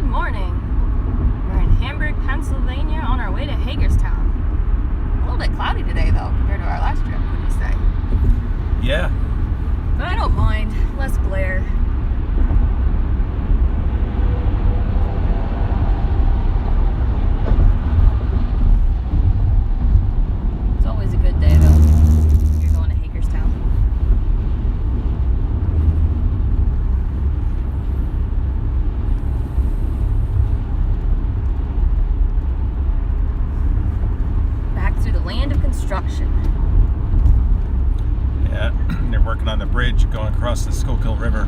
morning. We're in Hamburg, Pennsylvania on our way to Hagerstown. A little bit cloudy today though compared to our last trip, what do you say? Yeah. But I don't mind. Less glare. It's always a good day though. You're going to Hagerstown. Back through the land of construction. Yeah, they're working on the bridge going across the Schuylkill River.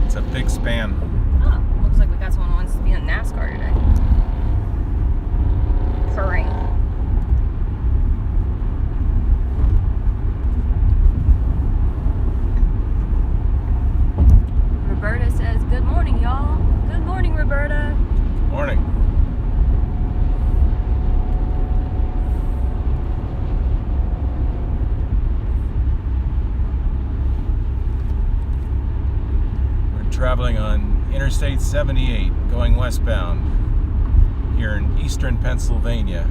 It's a big span. Oh, looks like we got someone who wants to be on NASCAR today. Purring. Roberta says, "Good morning, y'all." Good morning, Roberta. Morning. Traveling on Interstate 78 going westbound here in eastern Pennsylvania.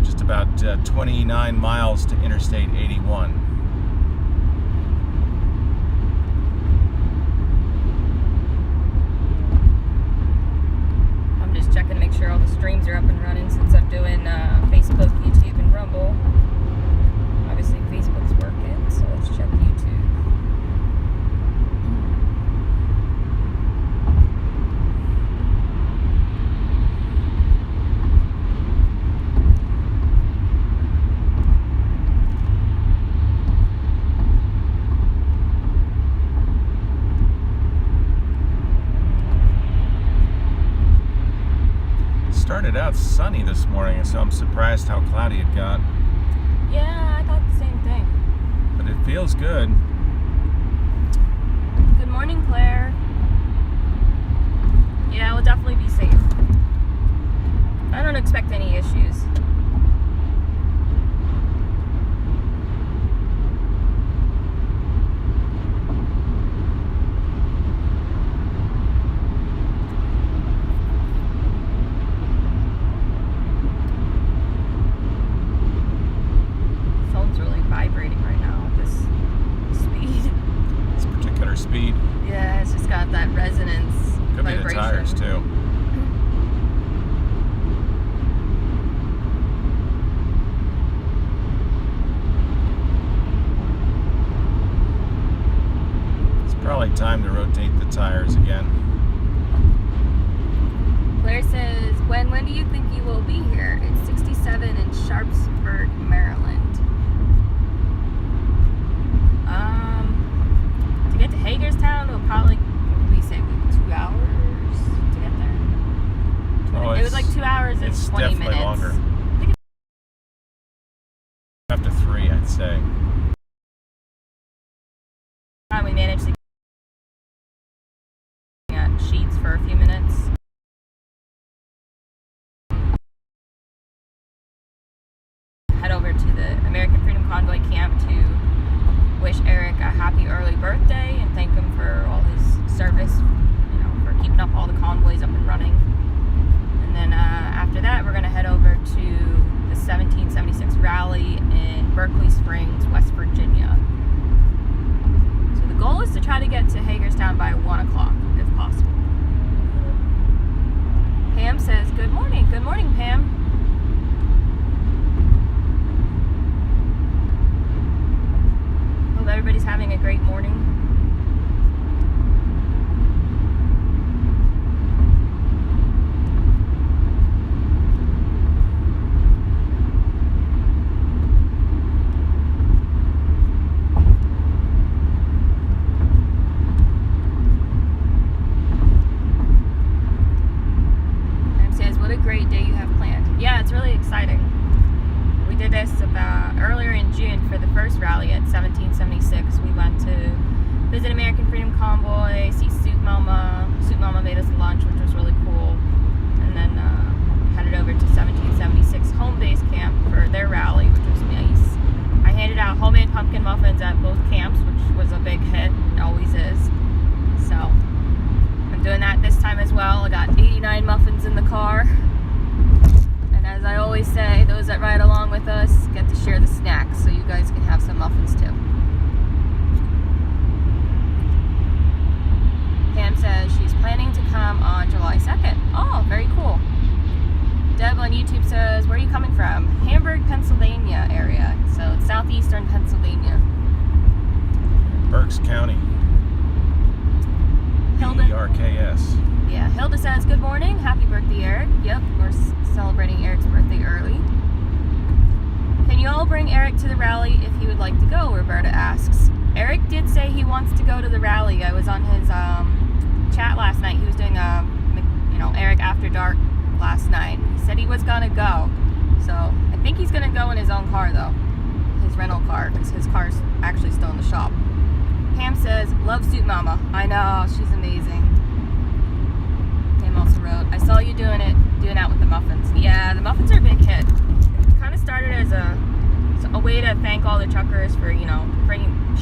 Just about 29 miles to Interstate 81. I'm just checking to make sure all the streams are up and running since I'm doing Facebook, YouTube, and Rumble. Obviously Facebook's working, so let's check YouTube. Started out sunny this morning, so I'm surprised how cloudy it got. Yeah, I thought the same thing. But it feels good. Good morning, Claire. Yeah, we'll definitely be safe. I don't expect any issues. Vibrating right now at this speed. This particular speed. Yeah, it's just got that resonance. Could vibration. be the tires too. It's probably time to rotate the tires again. Claire says, when do you think you will be here? It's 67 in Sharpsburg, Maryland. To get to Hagerstown, it'll probably, we say, 2 hours to get there. Oh, it was like 2 hours and 20 minutes. It's definitely longer. Up to 3, I'd say. We managed to get Sheets for a few minutes. Head over to the American Freedom Convoy camp to wish Eric a happy early birthday and thank him for all his service, for keeping up all the convoys up and running. And then after that, we're going to head over to the 1776 rally in Berkeley Springs, West Virginia. So the goal is to try to get to Hagerstown by 1 o'clock, if possible. Pam says, "Good morning." Good morning, Pam. Hope everybody's having a great morning. Pam says, "What a great day you have planned." Yeah, it's really exciting. We did this about earlier in June for the first rally at 1776. We went to visit American Freedom Convoy, see Soup Mama. Soup Mama made us lunch, which was really cool. And then headed over to 1776 home base camp for their rally, which was nice. I handed out homemade pumpkin muffins at both camps, which was a big hit. It always is. So I'm doing that this time as well. I got 89 muffins in the car. And as I always say, those that ride along with us get to share the snacks, so you guys can have some muffins too. Pam says she's planning to come on July 2nd. Oh, very cool. Deb on YouTube says, where are you coming from? Hamburg, Pennsylvania area. So it's southeastern Pennsylvania. Berks County. Hilda. BRKS. Yeah, Hilda says, good morning. Happy birthday, Eric. Yep, we're celebrating Eric's birthday early. Can you all bring Eric to the rally if he would like to go? Roberta asks. Eric did say he wants to go to the rally. I was on his chat last night. He was doing Eric After Dark last night. He said he was gonna go. So I think he's gonna go in his own car though. His rental car, because his car's actually still in the shop. Pam says, love Suit Mama. I know, she's amazing. Pam also wrote, I saw you doing that with the muffins. Yeah, the muffins are a big hit. It kind of started as a way to thank all the truckers for,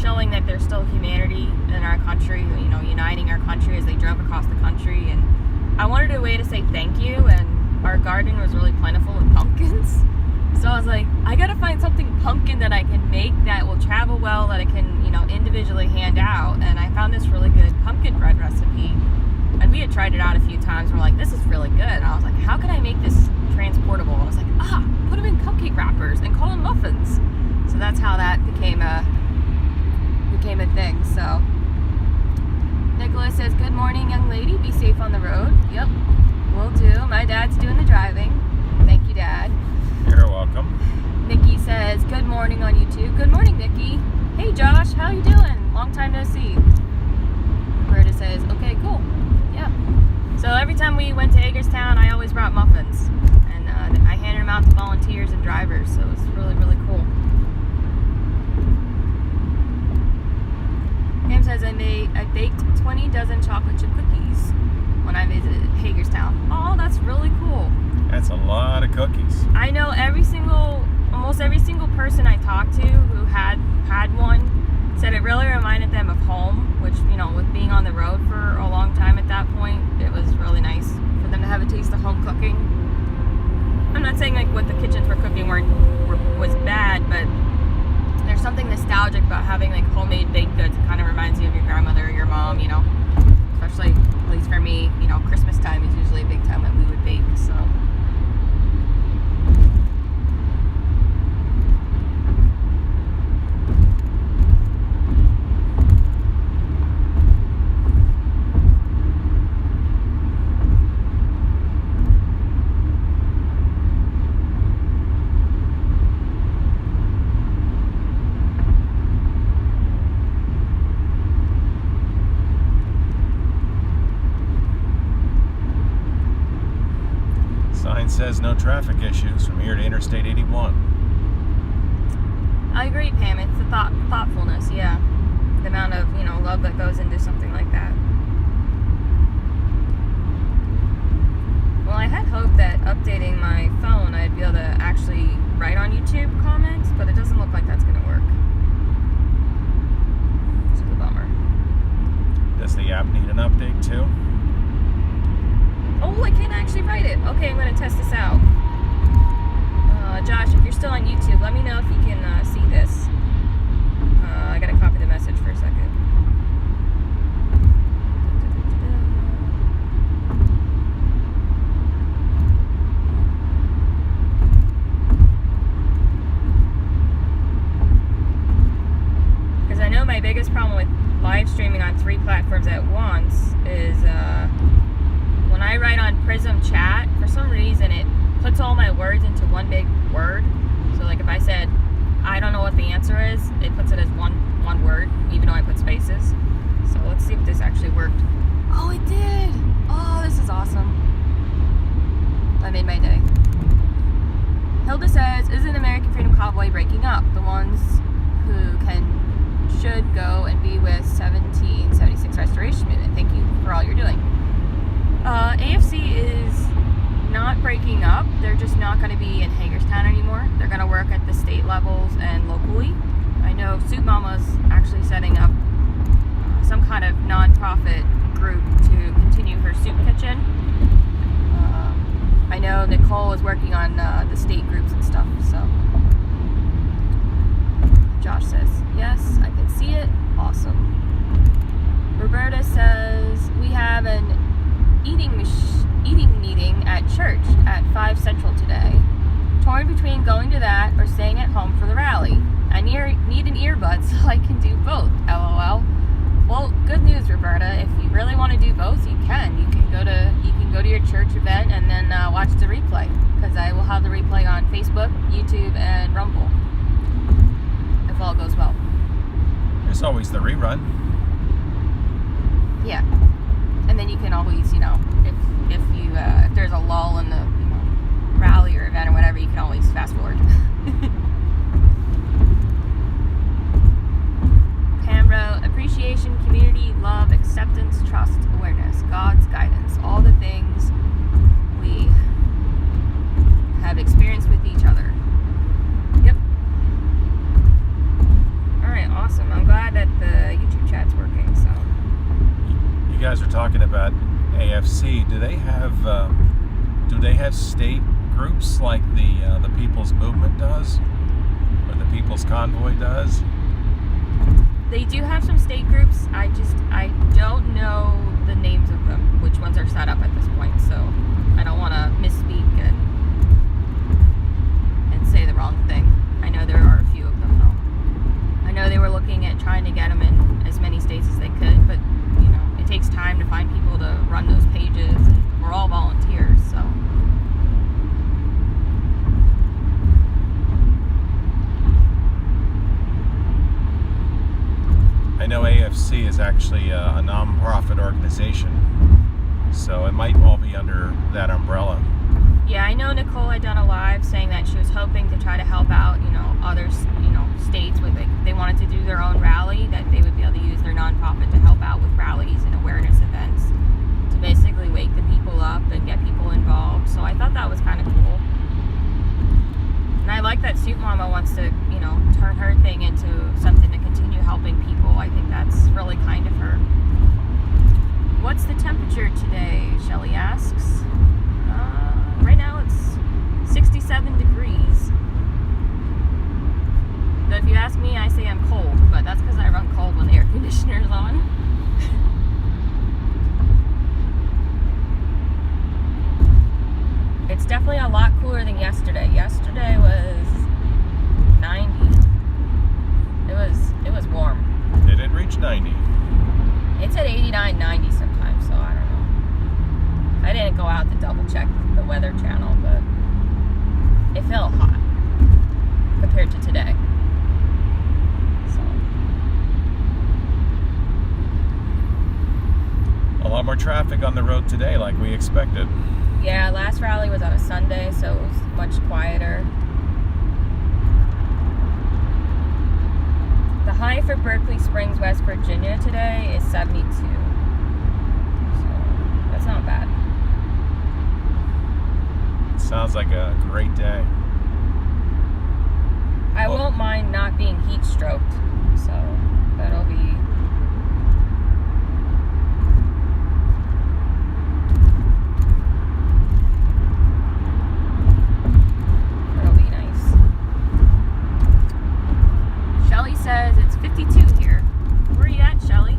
showing that there's still humanity in our country, uniting our country as they drove across the country. And I wanted a way to say thank you, and our garden was really plentiful with pumpkins. So I was like, I gotta find something pumpkin that I can make that will travel well, that I can, individually hand out. And I found this really good pumpkin bread recipe. And we had tried it out a few times. We're like, this is really good. And I was like, how can I make this transportable? And I was like, put them in cupcake wrappers and call them muffins. So that's how that became a thing. So Nicholas says, good morning, young lady. Be safe on the road. Yep, will do. My dad's doing the driving. Thank you, Dad. You're welcome. Nikki says, good morning on YouTube. Good morning, Nikki. Hey, Josh, how you doing? Long time no see. Roberta says, okay, cool. Yeah. So every time we went to Hagerstown, I always brought muffins. And I handed them out to volunteers and drivers. So it was really, really cool. Pam says, I baked 20 dozen chocolate chip cookies when I visited Hagerstown. Oh, that's really cool. That's a lot of cookies. I know almost every single person I talked to who had one said it really reminded them of home, which, with being on the road for a long time at that point, it was really nice for them to have a taste of home cooking. I'm not saying what the kitchens were cooking was bad, but there's something nostalgic about having homemade baked goods. It kind of reminds you of your grandmother or your mom, especially, at least for me, Christmas time is usually a big time that we would bake, so. Says no traffic issues from here to Interstate 81. I agree, Pam. It's the thoughtfulness, yeah. The amount of, love that goes into something like that. Well, I had hoped that updating my phone, I'd be able to actually write on YouTube comments, but it doesn't look like that's going to work. It's a bummer. Does the app need an update too? Oh, I can't actually write it. Okay, I'm going to test this out. Josh, if you're still on YouTube, let me know if you can see this. I got to copy the message for a second. Because I know my biggest problem with live streaming on 3 platforms at once is when I write on Prism Chat, for some reason it puts all my words into one big word. So if I said, I don't know what the answer is, it puts it as one word, even though I put spaces. So let's see if this actually worked. Oh, it did! Oh, this is awesome. That made my day. Hilda says, isn't American Freedom Convoy breaking up? The ones who should go and be with 1776 Restoration Movement. Thank you for all you're doing. AFC is not breaking up. They're just not going to be in Hagerstown anymore. They're going to work at the state levels and locally. I know know Soup Mama's actually setting up some kind of non-profit group to continue her soup kitchen. I know Nicole is working on the state groups and stuff, so. Josh says, yes, I can see it. Awesome. Roberta says, we have an eating meeting at church at 5 Central today. Torn between going to that or staying at home for the rally. I need an earbud so I can do both, LOL. Well, good news, Roberta. If you really want to do both, you can. You can go to your church event and then watch the replay, because I will have the replay on Facebook, YouTube, and Rumble, if all goes well. There's always the rerun. Yeah, and then you can always, if there's a lull in the rally or event or whatever, you can always fast forward. Pam wrote, appreciation, community, love, acceptance, trust, awareness, God's guidance, all the things we have experienced with each other. Yep. Alright, awesome. I'm glad that the YouTube chat's working, so. You guys are talking about AFC. Do they have state groups like the People's Movement does, or the People's Convoy does? They do have some state groups. I don't know the names of them, which ones are set up at this point, so I don't want to misspeak and say the wrong thing. I know there are a few of them, though. I know they were looking at trying to get them in as many states as they could, but, it takes time to find people to run those pages, and we're all volunteers, so. I know AFC is actually a non-profit organization, so it might all be under that umbrella. Yeah, I know Nicole had done a live saying that she was hoping to try to help out, other, states with they wanted to do their own rally, that they would be able to use their nonprofit to help out with rallies and awareness events to basically wake the people up and get people involved. So I thought that was kind of cool. And I like that Soup Mama wants to, turn her thing into something to continue helping people. I think that's really kind of her. What's the temperature today? Shelly asks. Right now it's 67 degrees. But if you ask me, I say I'm cold, but that's because I run cold when the air conditioner's on. It's definitely a lot cooler than yesterday. Yesterday was 90. It was warm. It didn't reach 90. It's at 89, 90 sometimes, so I don't know. I didn't go out to double check the weather channel, but it felt hot compared to today. So. A lot more traffic on the road today, like we expected. Yeah, last rally was on a Sunday, so it was much quieter. The high for Berkeley Springs, West Virginia today is 72. So that's not bad. Sounds like a great day. I won't mind not being heat stroked, so that'll be. Shelly says it's 52 here. Where are you at, Shelly?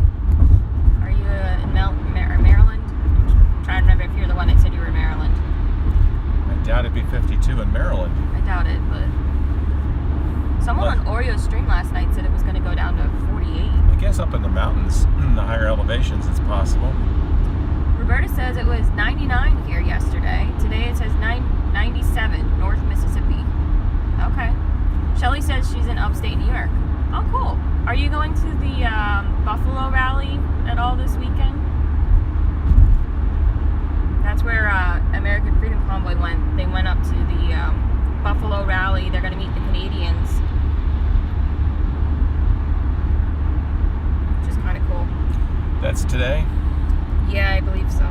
Are you in Maryland? I'm trying to remember if you're the one that said you were in Maryland. I doubt it'd be 52 in Maryland. I doubt it, but someone on Oreo's stream last night said it was going to go down to 48. I guess up in the mountains, in the higher elevations, it's possible. Roberta says it was 99 here yesterday. Today it says 97, North Mississippi. Okay. Shelly says she's in upstate New York. Oh, cool. Are you going to the Buffalo rally at all this weekend? That's where American Freedom Convoy went. They went up to the Buffalo rally. They're going to meet the Canadians, which is kind of cool. That's today? Yeah, I believe so.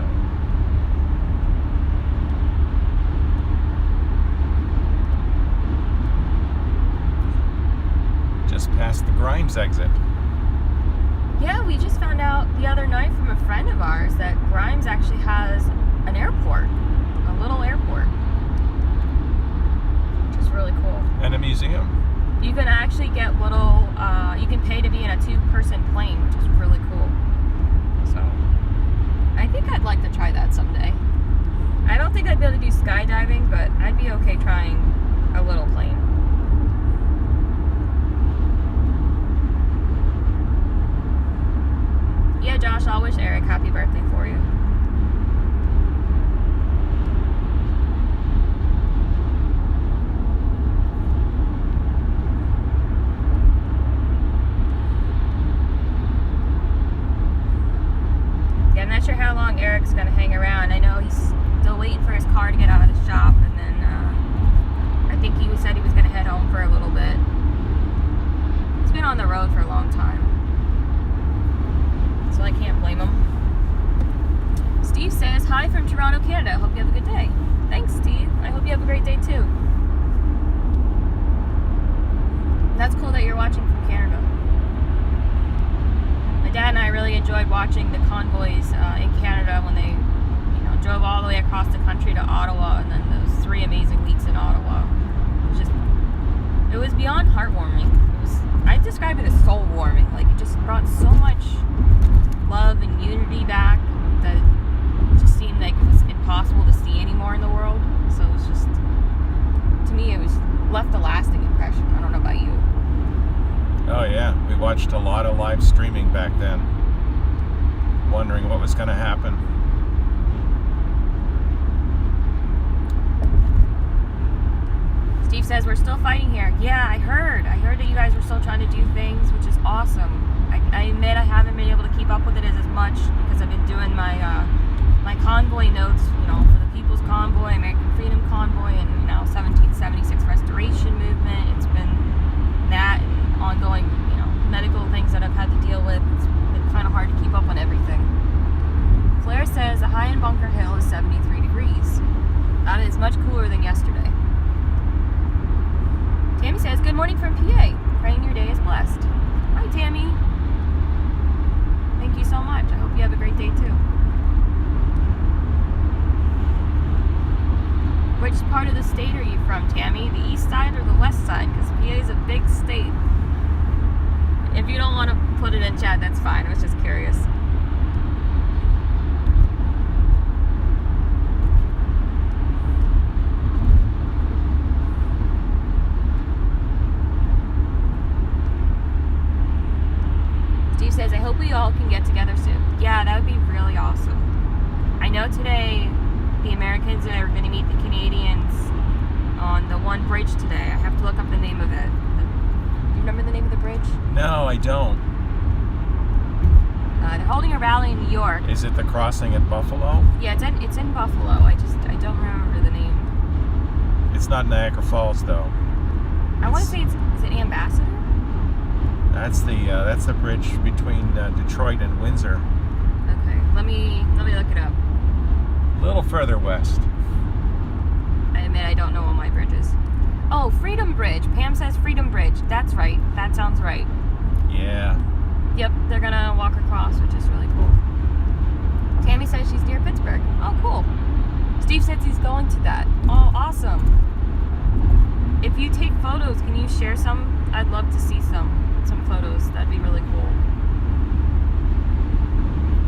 Just past the Grimes exit. Yeah, we just found out the other night from a friend of ours that Grimes actually has an airport, a little airport, which is really cool. And a museum. You can actually get little, you can pay to be in a 2-person plane, which is really cool. So, I think I'd like to try that someday. I don't think I'd be able to do skydiving, but I'd be okay trying a little plane. Yeah, Josh, I'll wish Eric happy birthday for you. Yeah, I'm not sure how long Eric's gonna hang around. I know he's still waiting for his car to get out of the shop, and then I think he said he was gonna head home for a little bit. He's been on the road for a long time, so I can't blame him. Steve says, hi from Toronto, Canada. Hope you have a good day. Thanks, Steve. I hope you have a great day, too. That's cool that you're watching from Canada. My dad and I really enjoyed watching the convoys in Canada when they drove all the way across the country to Ottawa, and then those 3 amazing weeks in Ottawa. It was beyond heartwarming. I'd describe it as soul warming. Like, it just brought so much love and unity back that it just seemed like it was impossible to see anymore in the world. So it was just, to me, it was left a lasting impression. I don't know about you. Oh yeah, we watched a lot of live streaming back then, wondering what was going to happen. Steve says, we're still fighting here. Yeah, I heard that you guys were still trying to do things, which is awesome. I admit I haven't been able to keep up with it as much because I've been doing my my convoy notes, for the People's Convoy, American Freedom Convoy, and now 1776 Restoration Movement. It's been that and ongoing, medical things that I've had to deal with. It's been kind of hard to keep up on everything. Claire says the high in Bunker Hill is 73 degrees. That is much cooler than yesterday. Tammy says, good morning from PA. Praying your day is blessed. Hi, Tammy. Thank you so much. I hope you have a great day, too. Which part of the state are you from, Tammy? The east side or the west side? Because PA is a big state. If you don't want to put it in chat, that's fine. I was just curious. Steve says, I hope we all can get together soon. Yeah, that would be really awesome. I know today the Americans are going to meet the Canadians on the one bridge today. I have to look up the name of it. Do you remember the name of the bridge? No, I don't. They're holding a rally in New York. Is it the crossing at Buffalo? Yeah, it's in Buffalo. I don't remember the name. It's not Niagara Falls, though. I want to say is it Ambassador? That's the bridge between Detroit and Windsor. Okay, let me look it up. A little further west. I admit I don't know all my bridges. Oh, Freedom Bridge. Pam says Freedom Bridge. That's right. That sounds right. Yeah. Yep, they're gonna walk across, which is really cool. Tammy says she's near Pittsburgh. Oh, cool. Steve says he's going to that. Oh, awesome. If you take photos, can you share some? I'd love to see some photos. That'd be really cool.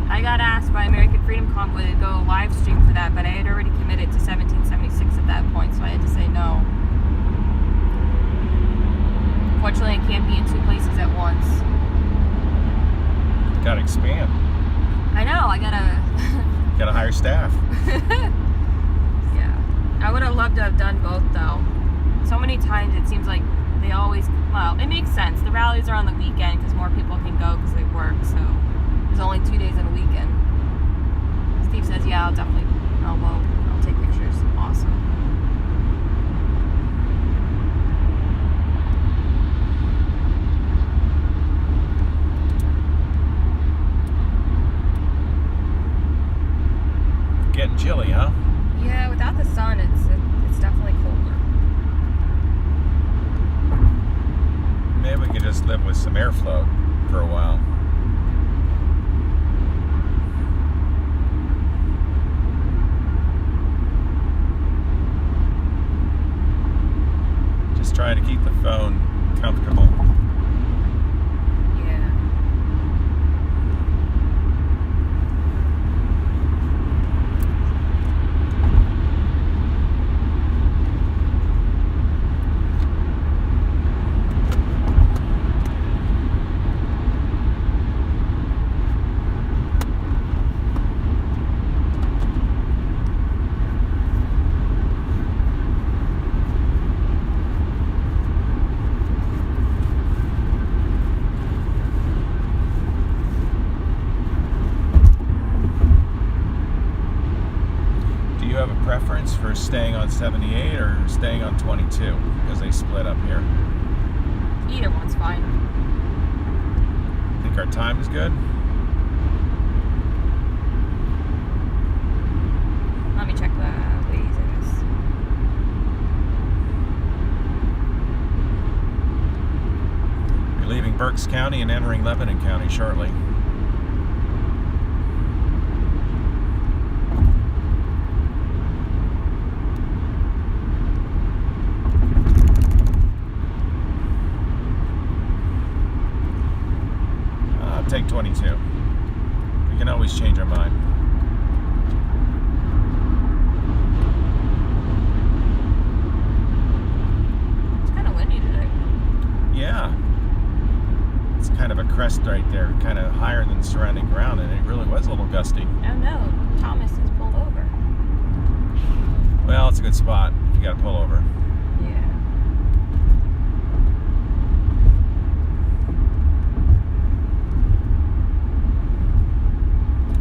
I got asked by American Freedom Convoy to go live stream for that, but I had already committed to 1776 at that point, so I had to say no. Fortunately, I can't be in 2 places at once. Gotta expand. I know, I gotta hire staff. Yeah. I would have loved to have done both, though. So many times it seems like they always, well, it makes sense. The rallies are on the weekend because more people can go because they work, so there's only 2 days in a weekend. Steve says, yeah, I'll definitely, I'll take pictures. Awesome. Getting chilly, huh? Yeah, without the sun, it's definitely colder. Maybe we could just live with airflow for a while. Just try to keep the phone comfortable. Yeah. Do you have a preference for staying on 78 or staying on 22? Because they split up here. Either one's fine. Think our time is good? Let me check the Waze, I guess. You're leaving Berks County and entering Lebanon County shortly. Take 22. We can always change our mind. It's kind of windy today. Yeah. It's kind of a crest right there, kind of higher than the surrounding ground, and it really was a little gusty. Oh no, Thomas has pulled over. Well, it's a good spot if you got to pull over. Yeah.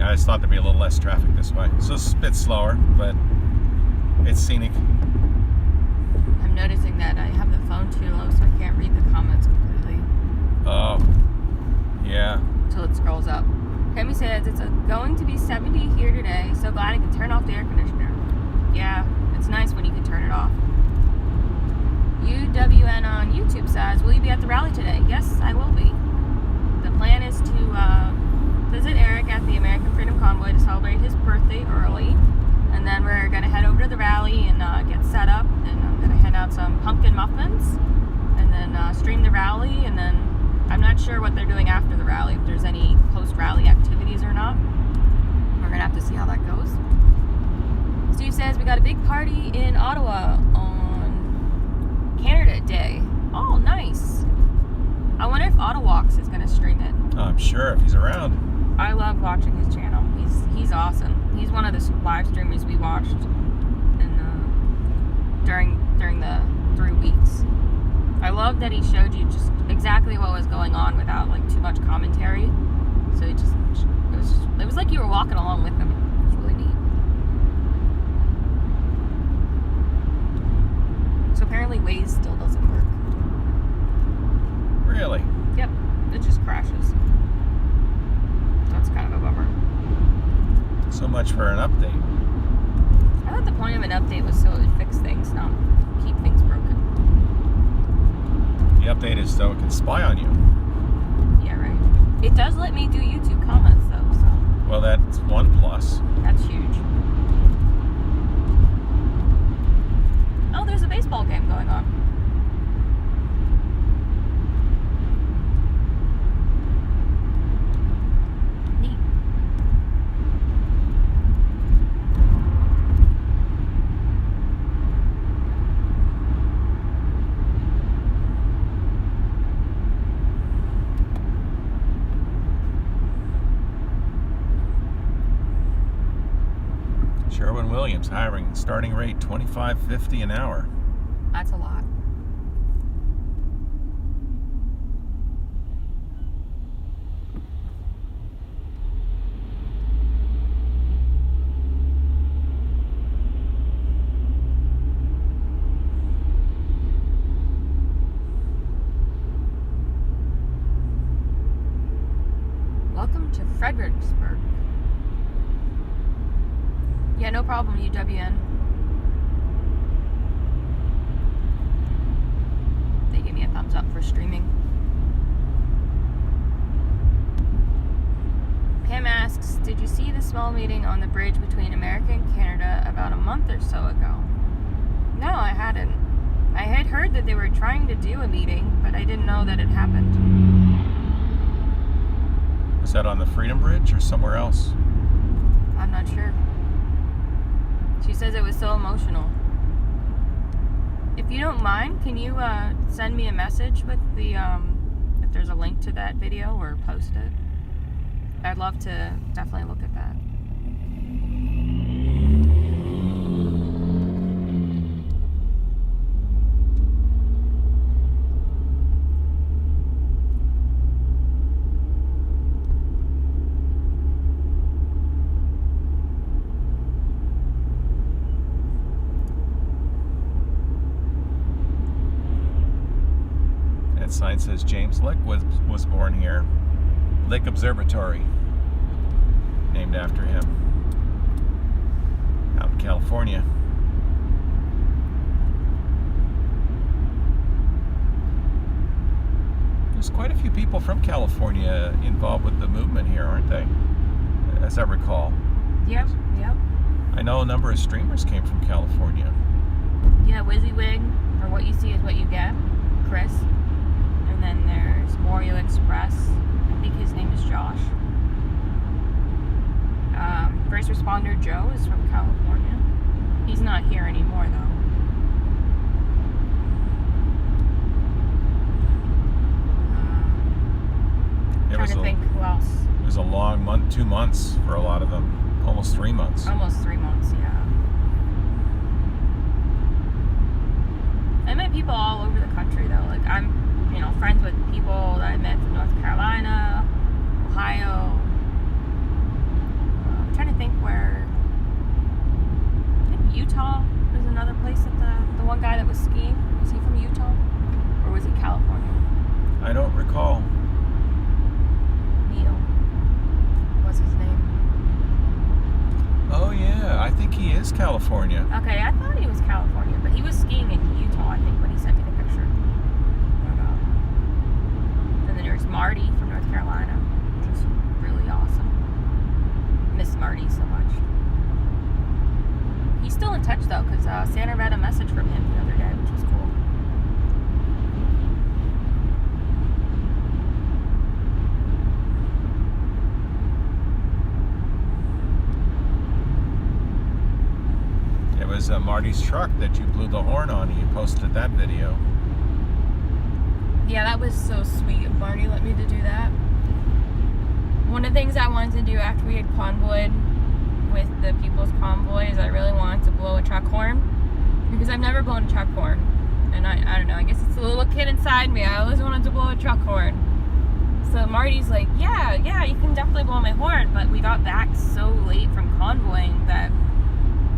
I just thought there'd be a little less traffic this way. So it's a bit slower, but it's scenic. I'm noticing that I have the phone too low, so I can't read the comments completely Oh, yeah. until it scrolls up. Kemi says, it's going to be 70 here today. So glad I can turn off the air conditioner. Yeah, it's nice when you can turn it off. UWN on YouTube says, will you be at the rally today? Yes, I will be. The plan is to visit Eric at the American Freedom Convoy to celebrate his birthday early. And then we're going to head over to the rally and get set up. And I'm going to hand out some pumpkin muffins. And then stream the rally. And then I'm not sure what they're doing after the rally, if there's any post-rally activities or not. We're going to have to see how that goes. Steve says, we got a big party in Ottawa on Canada Day. Oh, nice. I wonder if Ottawalks is going to stream it. I'm sure if he's around. I love watching his channel. He's awesome. He's one of the live streamers we watched during the 3 weeks. I love that he showed you just exactly what was going on without like too much commentary. So it was like you were walking along with him. It was really neat. So apparently Waze still doesn't work. Really? Yep, it just crashes. That's kind of a bummer. So much for an update. I thought the point of an update was so it would fix things, not keep things broken. The update is so it can spy on you. Yeah, right. It does let me do YouTube comments though, so Well, that's one plus. that's huge. Oh, there's a baseball game going on. Neat. Sherwin-Williams hiring starting rate $25.50 an hour. That's a lot. Welcome to Fredericksburg. Yeah, no problem, UWN. They gave me a thumbs up for streaming. small meeting on the bridge between America and Canada about a month or so ago. No, I hadn't. I had heard that they were trying to do a meeting, but I didn't know that it happened. Was that on the Freedom Bridge or somewhere else? I'm not sure. She says it was so emotional. If you don't mind, can you send me a message with the, if there's a link to that video or post it? I'd love to definitely look at that. That sign says James Lick was born here. Lick Observatory, named after him, out in California. There's quite a few people from California involved with the movement here, aren't they? As I recall. Yep. I know a number of streamers came from California. Yeah, WYSIWYG, or What You See Is What You Get, Chris. And then there's Oreo Express. I think his name is Josh. First responder Joe is from California. He's not here anymore though. Trying to think who else. It was a long month, 2 months for a lot of them. Almost 3 months. Almost 3 months, yeah. I met people all over the country though. Like I'm, friends with people that I met from North Carolina, Ohio. I'm trying to think where. I think Utah was another place that the one guy that was skiing, was he from Utah? Or was he California? I don't recall. Neil. What's his name? Oh yeah, I think he is California. Okay, I thought he was California, but he was skiing in Utah, I think, when he sent me the picture. And then there's Marty from North Carolina, which is really awesome. Miss Marty so much. He's still in touch though, because Santa read a message from him the other day, which was cool. It was Marty's truck that you blew the horn on, and you posted that video. Yeah, that was so sweet of Marty let me to do that. One of the things I wanted to do after we had convoyed with the People's Convoy is I really wanted to blow a truck horn, because I've never blown a truck horn. And I don't know, I guess it's a little kid inside me. I always wanted to blow a truck horn. So Marty's like, yeah, you can definitely blow my horn. But we got back so late from convoying that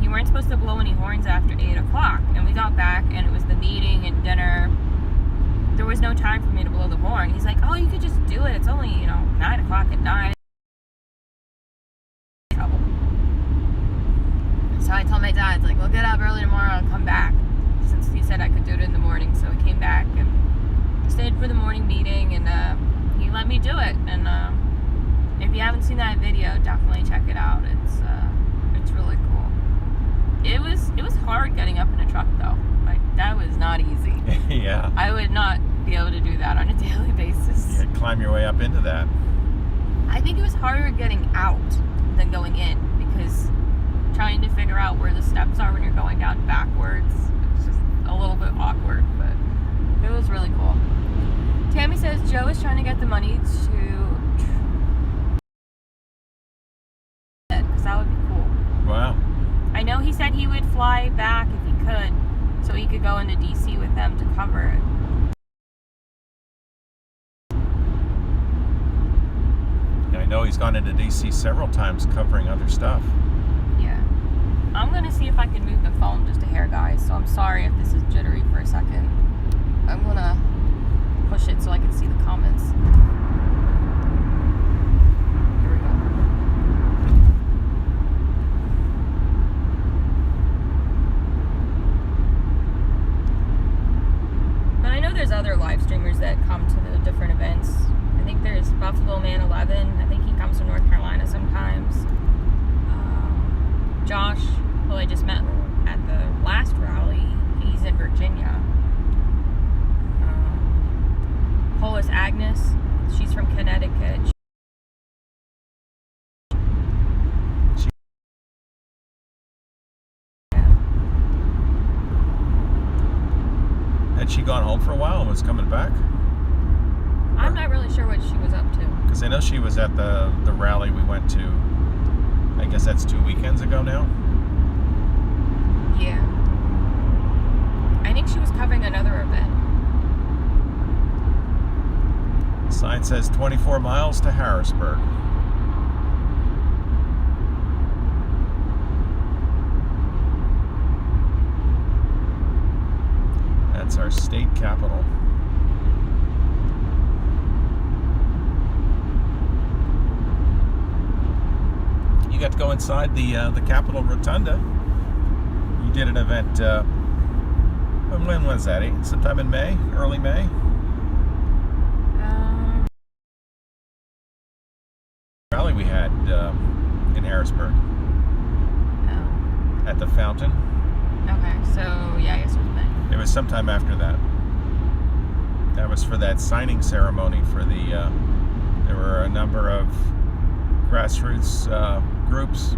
you weren't supposed to blow any horns after 8 o'clock. And we got back and it was the meeting and dinner. There was no time for me to blow the horn. He's like, oh, you could just do it. It's only, 9 o'clock at night. Trouble. So I told my dad, like, we'll get up early tomorrow and come back. Since he said I could do it in the morning. So we came back and stayed for the morning meeting, and he let me do it. And if you haven't seen that video, definitely check it out. It's really cool. It was hard getting up in a truck though. Like, that was not easy. Yeah. I would not be able to do that on a daily basis. You climb your way up into that. I think it was harder getting out than going in, because trying to figure out where the steps are when you're going down backwards, it's just a little bit awkward, but it was really cool. Tammy says Joe is trying to get the money to, because that would be cool. Wow. I know he said he would fly back if he could, so he could go into DC with them to cover it. Yeah, I know he's gone into DC several times covering other stuff. Yeah. I'm going to see if I can move the phone just a hair, guys, so I'm sorry if this is jittery for a second. I'm going to push it so I can see the comments. Here we go. But I know there's other live streamers that come to the different events. I think there's Buffalo Man 11. I think he comes from North Carolina sometimes. She's from Connecticut. Had she gone home for a while and was coming back? I'm not really sure what she was up to. Because I know she was at the rally we went to. I guess that's 2 weekends ago now. Yeah. I think she was covering another event. The sign says 24 miles to Harrisburg. That's our state capital. You got to go inside the Capitol Rotunda. You did an event. When was that? Sometime in May, early May. Rally we had in Harrisburg at the fountain. Okay, so yeah, I guess it was May. It was sometime after that. That was for that signing ceremony for the. There were a number of grassroots groups.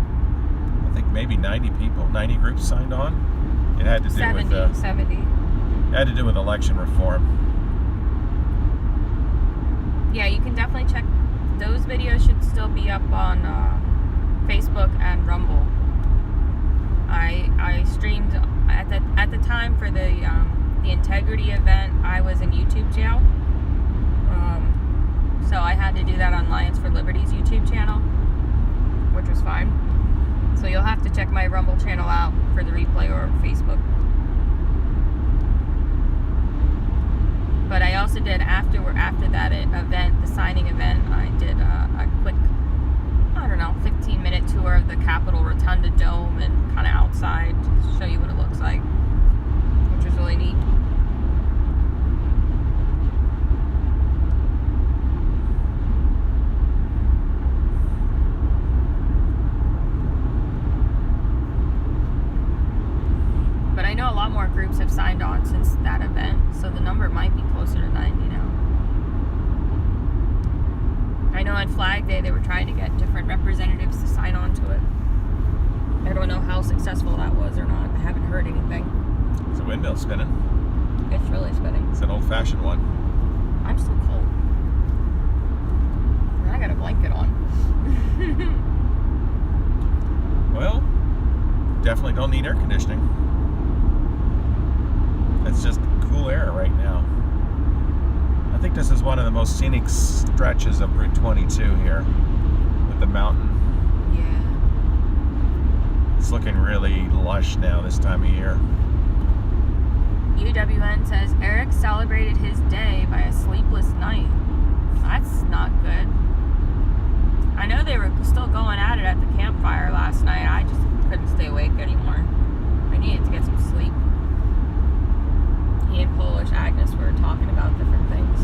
I think maybe 90 people, 90 groups signed on. It had to do 70. It had to do with election reform. Yeah, you can definitely check. Those videos should still be up on Facebook and Rumble. I streamed at the time for the integrity event. I was in YouTube jail, so I had to do that on Lions for Liberty's YouTube channel, which was fine. So you'll have to check my Rumble channel out for the replay or Facebook. But I also did after that event, the signing event, I did a quick, 15-minute tour of the Capitol Rotunda Dome and kind of outside to show you what it looks like, which was really neat. But I know a lot more groups have signed on since that event, so the number might be closer to 90 now. I know on Flag Day they were trying to get different representatives to sign on to it. I don't know how successful that was or not. I haven't heard anything. It's a windmill spinning. It's really spinning. It's an old-fashioned one. I'm still cold. And I got a blanket on. Well, definitely don't need air conditioning. It's just cool air right now. I think this is one of the most scenic stretches of Route 22 here with the mountain. Yeah. It's looking really lush now this time of year. UWN says Eric celebrated his day by a sleepless night. That's not good. I know they were still going at it at the campfire last night. I just couldn't stay awake anymore. I needed to get some sleep. He and Polish Agnes were talking about different things.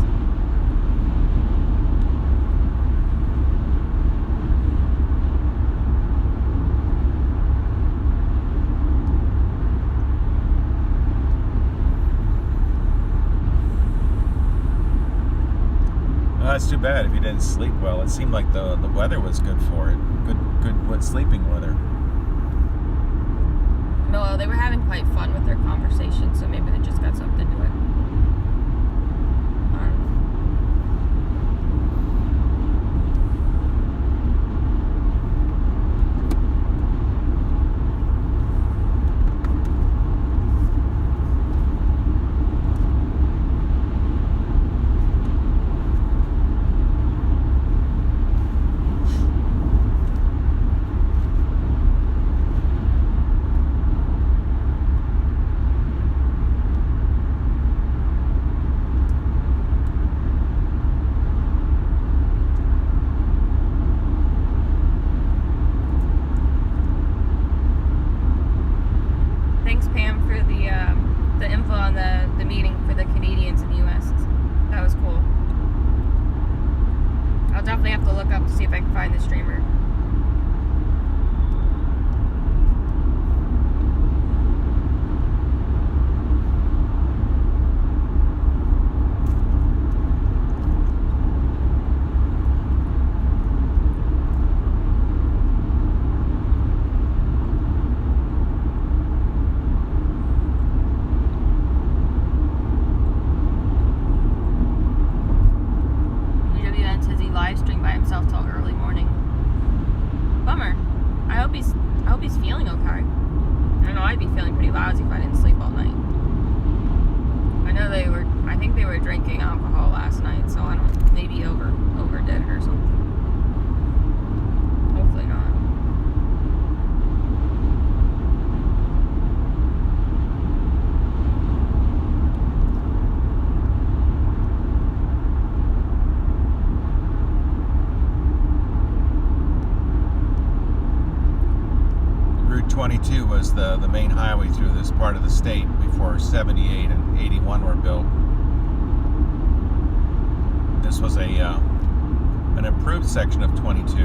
Well, that's too bad if you didn't sleep well. It seemed like the weather was good for it. Good sleeping weather. No, they were having quite fun with their conversation, so maybe they just got something to it. Thanks, Pam, for the info on the meeting for the Canadians in the U.S. That was cool. I'll definitely have to look up to see if I can find the streamer. live stream by himself till early morning. Bummer. I hope he's feeling okay. I know I'd be feeling pretty lousy if I didn't sleep all night. I think they were drinking alcohol last night, so I don't, maybe overdid it or something. Hopefully not. Route 22 was the main highway through this part of the state before 78 and 81 were built. This was an improved section of 22.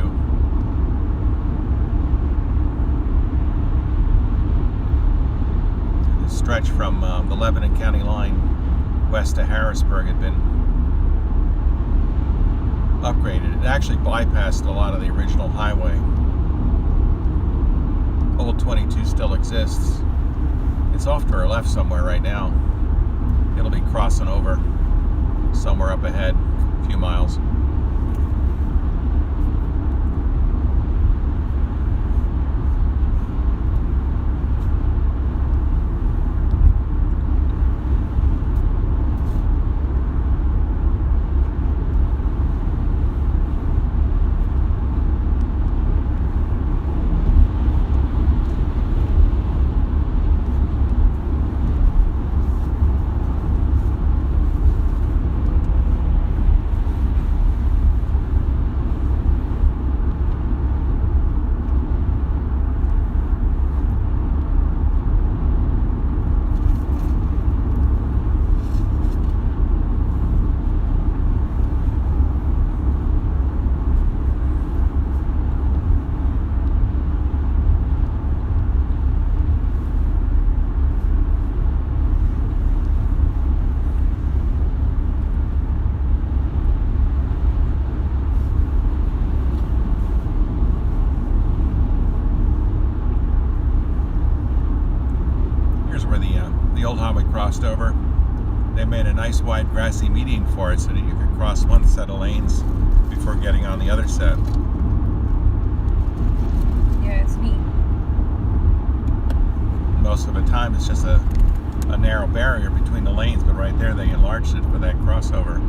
The stretch from the Lebanon County line west to Harrisburg had been upgraded. It actually bypassed a lot of the original highway. Old 22 still exists. It's off to our left somewhere right now. It'll be crossing over somewhere up ahead, a few miles. Crossed over. They made a nice wide grassy median for it so that you could cross one set of lanes before getting on the other set. Yeah, it's neat. Most of the time it's just a narrow barrier between the lanes, but right there they enlarged it for that crossover.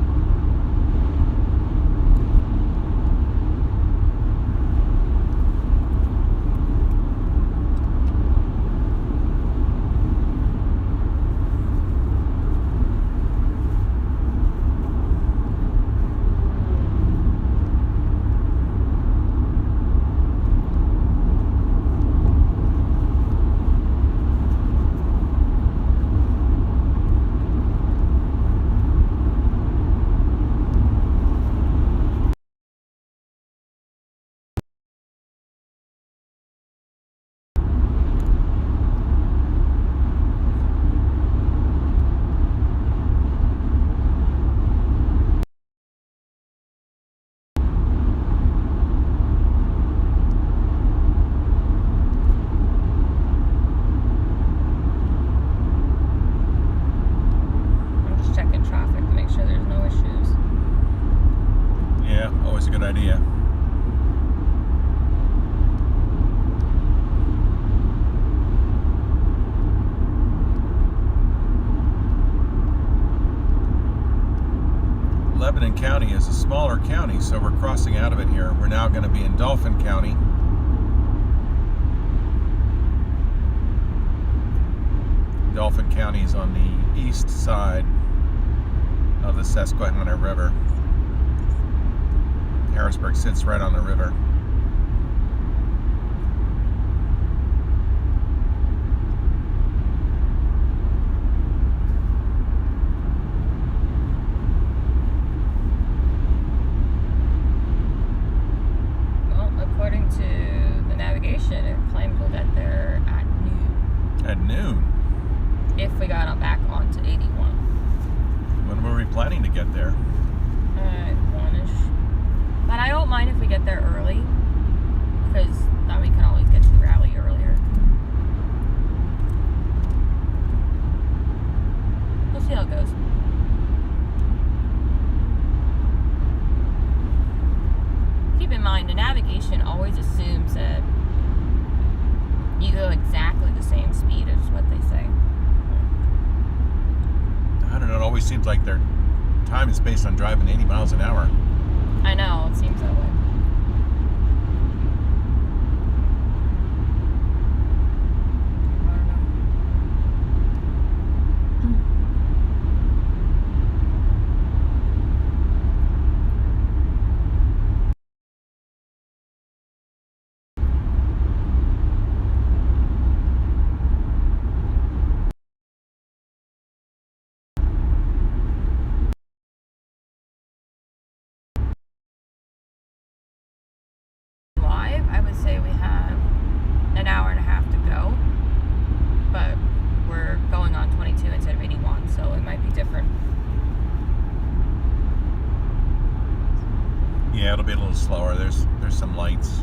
A good idea. Lebanon County is a smaller county, so we're crossing out of it here. We're now going to be in Dauphin County. Dauphin County is on the east side of the Susquehanna River. Harrisburg sits right on the river. Well, according to the navigation, it claims we'll get there at noon. At noon? If we got back onto 81. When were we planning to get there? 1-ish. But I don't mind if we get there early, because then we can always get to the rally earlier. We'll see how it goes. fine. The navigation always assumes that you go exactly the same speed as what they say. I don't know. It always seems like their time is based on driving 80 miles an hour. I know, it seems that way. I don't know. Live, I would say we have an hour and a half to go, but we're going on 22 instead of 81, so it might be different. Yeah, it'll be a little slower. There's some lights.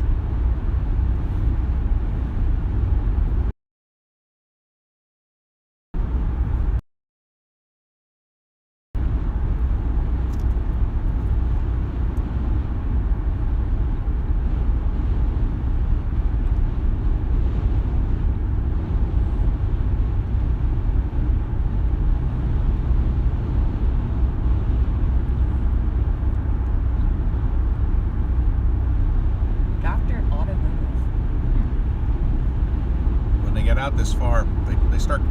Dr. Automotive. When they get out this far,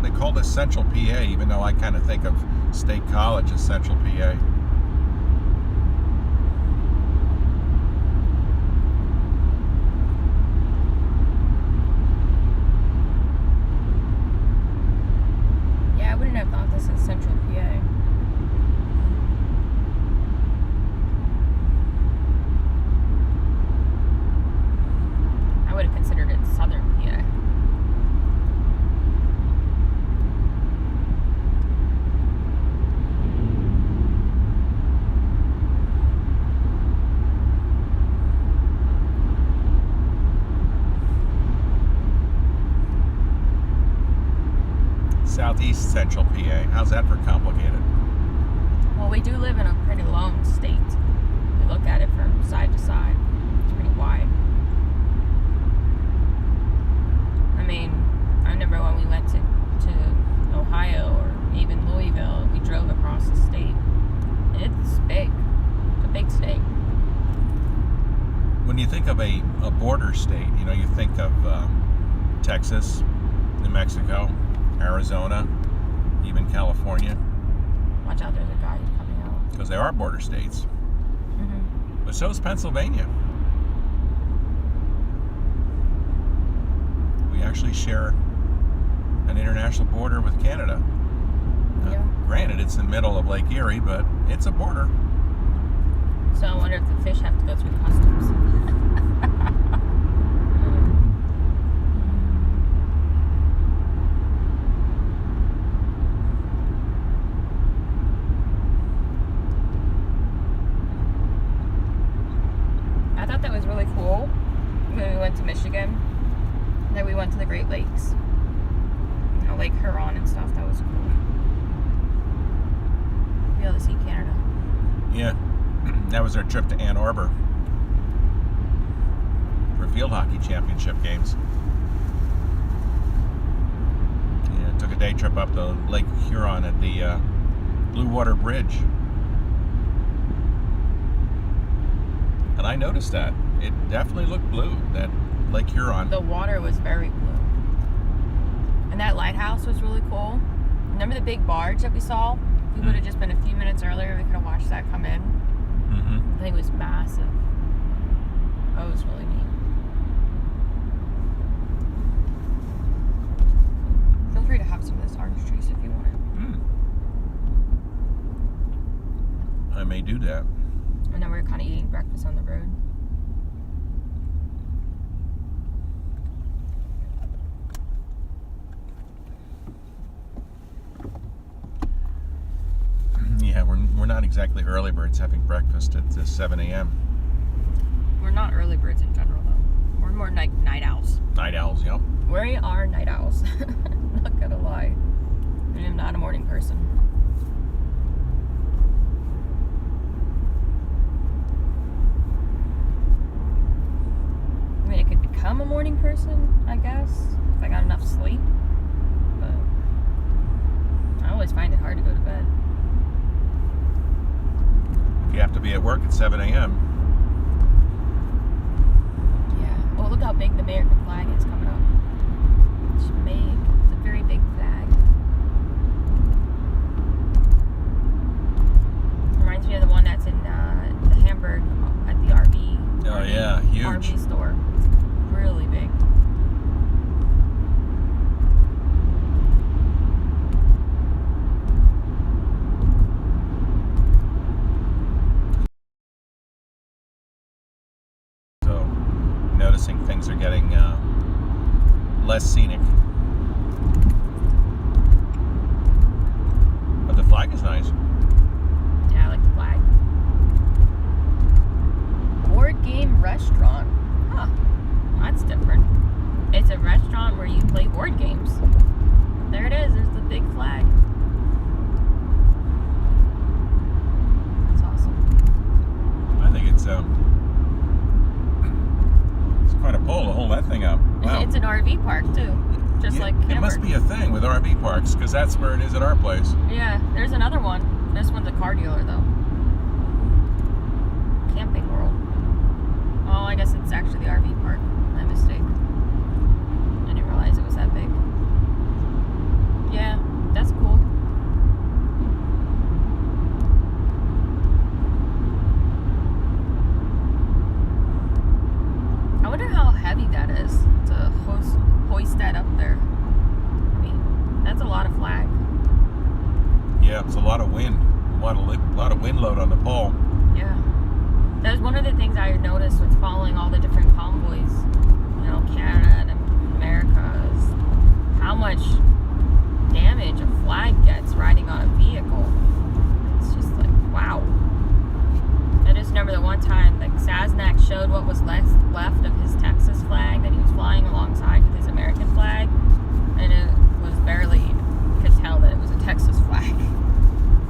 they call this Central PA, even though I kind of think of State College as Central PA. Yeah, I wouldn't have thought this is Central PA. I would have considered it Southern PA. Southeast Central PA. How's that for complicated? Well, we do live in a pretty lone state. We look at it from side to side. It's pretty wide. I mean, I remember when we went to Ohio or even Louisville, we drove across the state. It's big. It's a big state. When you think of a border state, you think of Texas, New Mexico, Arizona, even California, Watch out, there's a guy coming out. because they are border states. Mm-hmm. But so is Pennsylvania. We actually share an international border with Canada. Yeah. Granted, it's in the middle of Lake Erie, but it's a border. So I wonder if the fish have to go through customs. I thought that was really cool when we went to Michigan. Then we went to the Great Lakes. Lake Huron and stuff. That was cool. Be able to see Canada. Yeah, that was our trip to Ann Arbor for field hockey championship games. Yeah, took a day trip up to Lake Huron at the Blue Water Bridge. And I noticed that. It definitely looked blue, that Lake Huron. The water was very blue. And that lighthouse was really cool. Remember the big barge that we saw? If we would have just been a few minutes earlier, we could have watched that come in. Mm-hmm. The thing was massive. Oh, it was really neat. Feel free to have some of this orange juice if you want it. I may do that. And then we're kind of eating breakfast on the road. Yeah, we're not exactly early birds having breakfast at 7 a.m. We're not early birds in general, though. We're more like night owls. Night owls, yep. We are night owls. Not gonna lie. I am not a morning person. a morning person, I guess, if I got enough sleep. But I always find it hard to go to bed. You have to be at work at 7 a.m. Yeah. Oh, look how big the American flag is coming up. It's big. It's a very big flag. Reminds me of the one that's in the Hamburg at the RV. Oh, yeah, huge. RV store. It's really big. So, noticing things are getting less scenic. But the flag is nice. Yeah, I like the flag. Board game restaurant. Huh. That's different. It's a restaurant where you play board games. There it is. There's the big flag. That's awesome. I think it's quite a pull to hold that thing up. Wow. It's an RV park too. Just like Hamburg. It must be a thing with RV parks, because that's where it is at our place. Yeah, there's another one. This one's a car dealer though. Camping World. Oh, I guess it's actually the RV park. My mistake. I didn't realize it was that big. Yeah, that's cool. I wonder how heavy that is to hoist that up there. I mean, that's a lot of flag. Yeah, it's a lot of wind. A lot of wind load on the pole. Yeah. That was one of the things I noticed with following all the different convoys, you know, Canada and America, is how much damage a flag gets riding on a vehicle. It's just like, wow. I just remember the one time, like, Sasnak showed what was left of his Texas flag that he was flying alongside with his American flag, and it was barely, you could tell that it was a Texas flag,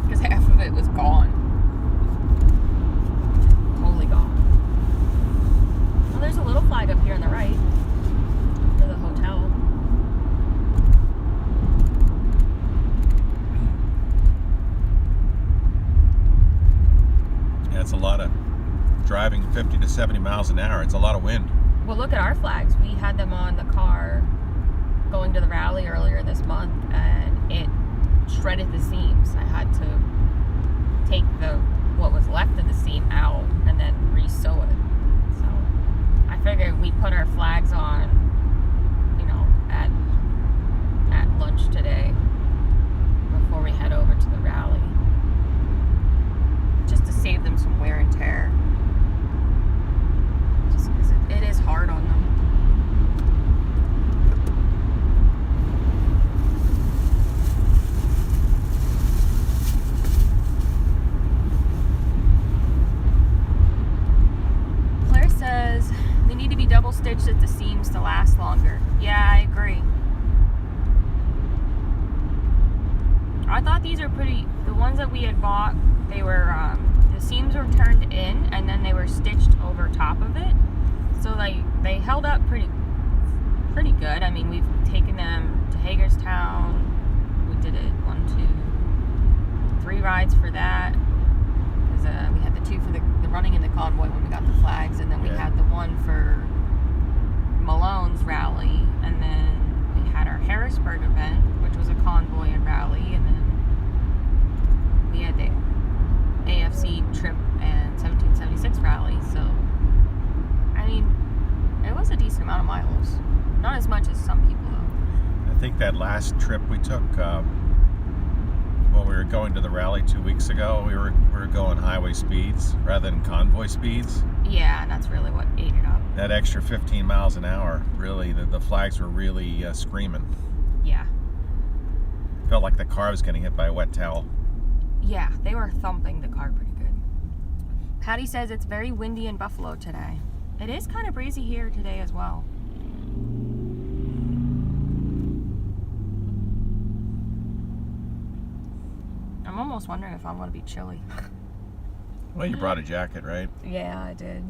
because half of it was gone. Totally gone. Well, there's a little flag up here on the right for the hotel. Yeah, it's a lot of driving 50 to 70 miles an hour. It's a lot of wind. Well, look at our flags. We had them on the car going to the rally earlier this month, and it shredded the seams. I had to take what was left of the seam out and then re-sew it. So I figured we put our flags on, you know, at lunch today before we head over to the rally, just to save them some wear and tear. Just because it is hard on them. Claire says they need to be double stitched at the seams to last longer. Yeah, I agree. I thought these are pretty, the ones that we had bought, they were, the seams were turned in and then they were stitched over top of it. So like, they held up pretty good. I mean, we've taken them to Hagerstown. We did it 1, 2, 3 rides for that. Because we had the 2 for the running in the convoy when we got the flags, and then we had the 1 for Malone's rally, and then we had our Harrisburg event, which was a convoy and rally, and then we had the AFC trip and 1776 rally. So, I mean, it was a decent amount of miles. Not as much as some people, though. I think that last trip we took, when we were going to the rally 2 weeks ago, we were going highway speeds rather than convoy speeds. Yeah, and that's really what ate it up. That extra 15 miles an hour, really, the flags were really screaming. Yeah. Felt like the car was getting hit by a wet towel. Yeah, they were thumping the car pretty good. Patty says it's very windy in Buffalo today. It is kind of breezy here today as well. I'm almost wondering if I'm going to be chilly. Well, you brought a jacket, right? Yeah, I did.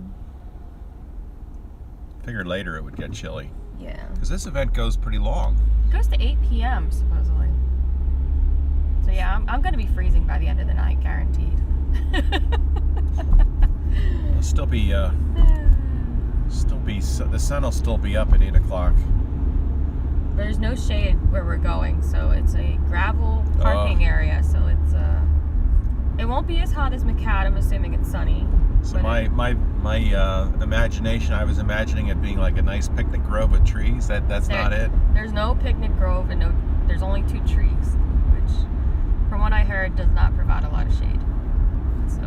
Figured later it would get chilly. Yeah. Because this event goes pretty long. It goes to 8 p.m. supposedly. So yeah, I'm going to be freezing by the end of the night, guaranteed. It'll still be, the sun will still be up at 8 o'clock. There's no shade where we're going, so it's a gravel parking area, so it won't be as hot as McCad, assuming it's sunny. So my imagination, I was imagining it being like a nice picnic grove with trees. That's not it. There's no picnic grove and there's only 2 trees, which, from what I heard, does not provide a lot of shade. So.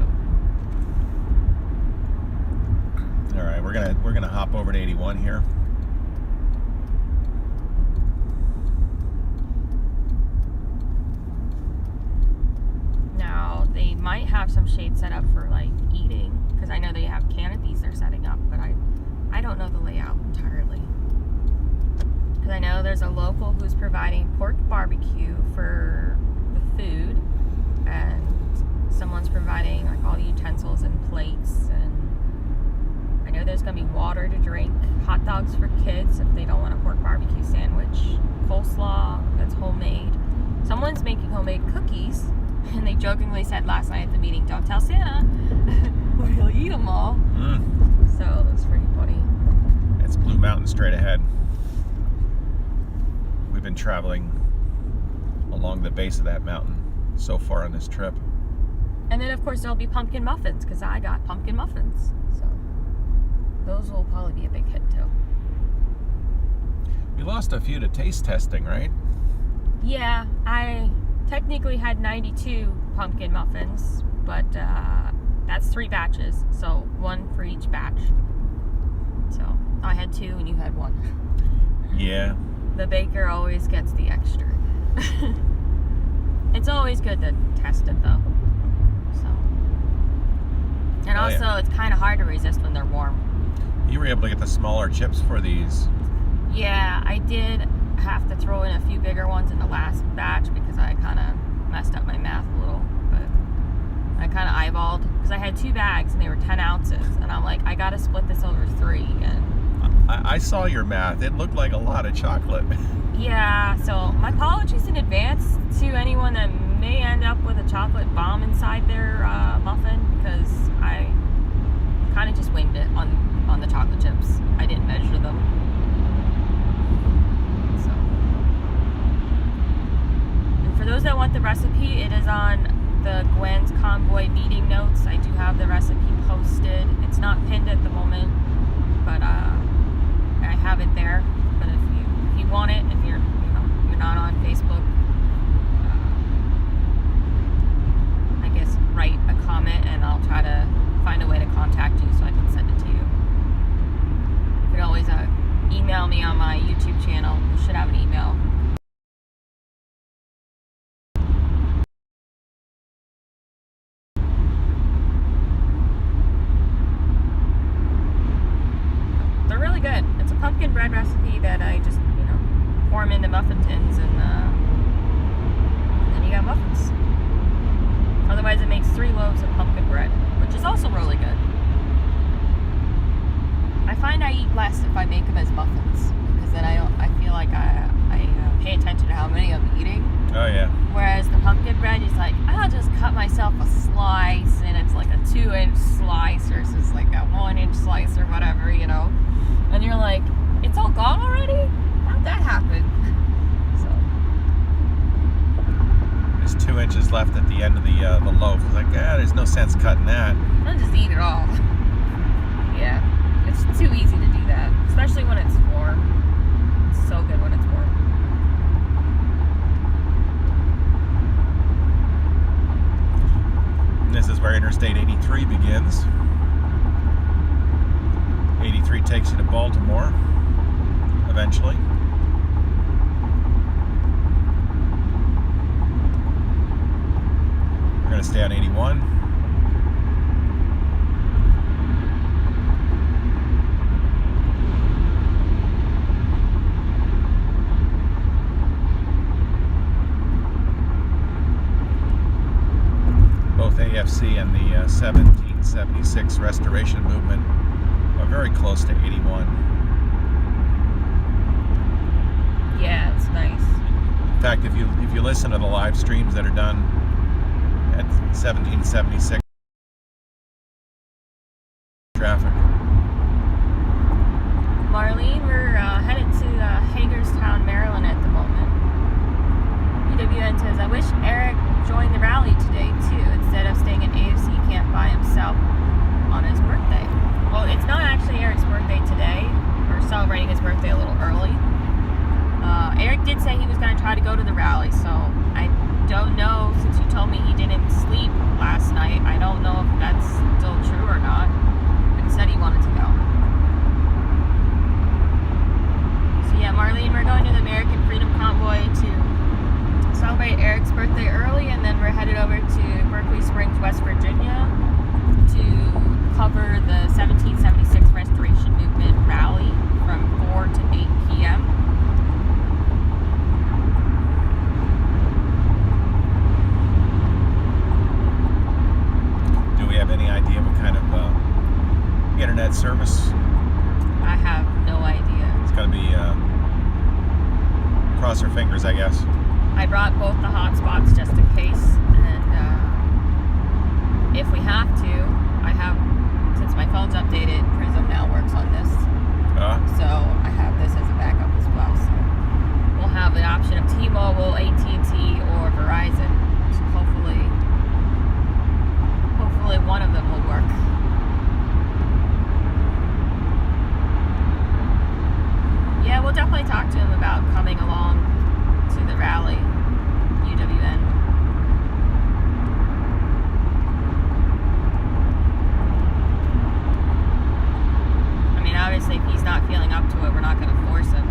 All right, we're gonna hop over to 81 here. Now they might have some shade set up for like eating, because I know they have canopies they're setting up, but I don't know the layout entirely. Because I know there's a local who's providing pork barbecue for the food, and someone's providing like all the utensils and plates, and I know there's gonna be water to drink, hot dogs for kids if they don't want a pork barbecue sandwich, coleslaw that's homemade. Someone's making homemade cookies, and they jokingly said last night at the meeting, "Don't tell Santa, or he'll eat them all." So it was pretty funny. It's Blue Mountain straight ahead. We've been traveling along the base of that mountain so far on this trip. And then of course there'll be pumpkin muffins, because I got pumpkin muffins. So those will probably be a big hit too. You lost a few to taste testing, right? Yeah, I technically had 92 pumpkin muffins, but that's 3 batches, so 1 for each batch. So I had 2 and you had 1. Yeah. The baker always gets the extra. It's always good to test it though. So, and also it's kind of hard to resist when they're warm. You were able to get the smaller chips for these. Yeah, I did have to throw in a few bigger ones in the last batch because I kind of messed up my math a little, but I kind of eyeballed, because I had 2 bags and they were 10 ounces, and I'm like, I gotta split this over 3, and I saw your math. It looked like a lot of chocolate. yeah, so my apologies in advance to anyone that may end up with a chocolate bomb inside their muffin, because I kind of just winged it on the chocolate chips. I didn't measure them. For those that want the recipe, it is on the Gwen's Convoy meeting notes. I do have the recipe posted. It's not pinned at the moment, but I have it there. But if you want it, if you're not on Facebook, I guess write a comment and I'll try to find a way to contact you so I can send it to you. You can always email me on my YouTube channel. You should have an email. Good. It's a pumpkin bread recipe that I just, pour them into muffin tins, and then you got muffins. Otherwise, it makes 3 loaves of pumpkin bread, which is also really good. I find I eat less if I make them as muffins, because then I feel like I pay attention to how many I'm eating. Oh yeah. Whereas the pumpkin bread is like, I'll just cut myself a slice, and it's like a 2-inch slice versus like a 1-inch slice or whatever, And you're like, it's all gone already? How'd that happen? So there's 2 inches left at the end of the loaf. It's like, there's no sense cutting that. I'll just eat it all. Yeah, it's too easy to do that, especially when it's warm. It's so good when it's warm. And this is where Interstate 83 begins. 83 takes you to Baltimore, eventually. We're going to stay on 81. Both AFC and the 1776 Restoration Movement are very close to 81. fact, if you listen to the live streams that are done at 1776 traffic. Marlene, we're headed to Hagerstown, Maryland at the moment. UWN says, I wish Eric joined the rally today too, instead of staying at AFC camp by himself on his birthday. Well, it's not actually Eric's birthday today. We're celebrating his birthday a little early. Eric did say he was going to try to go to the rally, so I don't know, since you told me he didn't sleep last night, I don't know if that's still true or not, but he said he wanted to go. So yeah, Marlene, we're going to the American Freedom Convoy to celebrate Eric's birthday early, and then we're headed over to Berkeley Springs, West Virginia to cover the 1776 Restoration Movement rally from 4 to 8 p.m. Do we have any idea what kind of internet service? I have no idea. It's going to be cross our fingers, I guess. I brought both the hotspots just in case, and if we have to, I have, since my phone's updated, Prism now works on this. So I have this as a backup as well. So we'll have the option of T-Mobile, AT&T, or Verizon. So hopefully one of them will work. Yeah, we'll definitely talk to him about coming along to the rally, UWN. I mean, obviously, if he's not feeling up to it, we're not going to force him.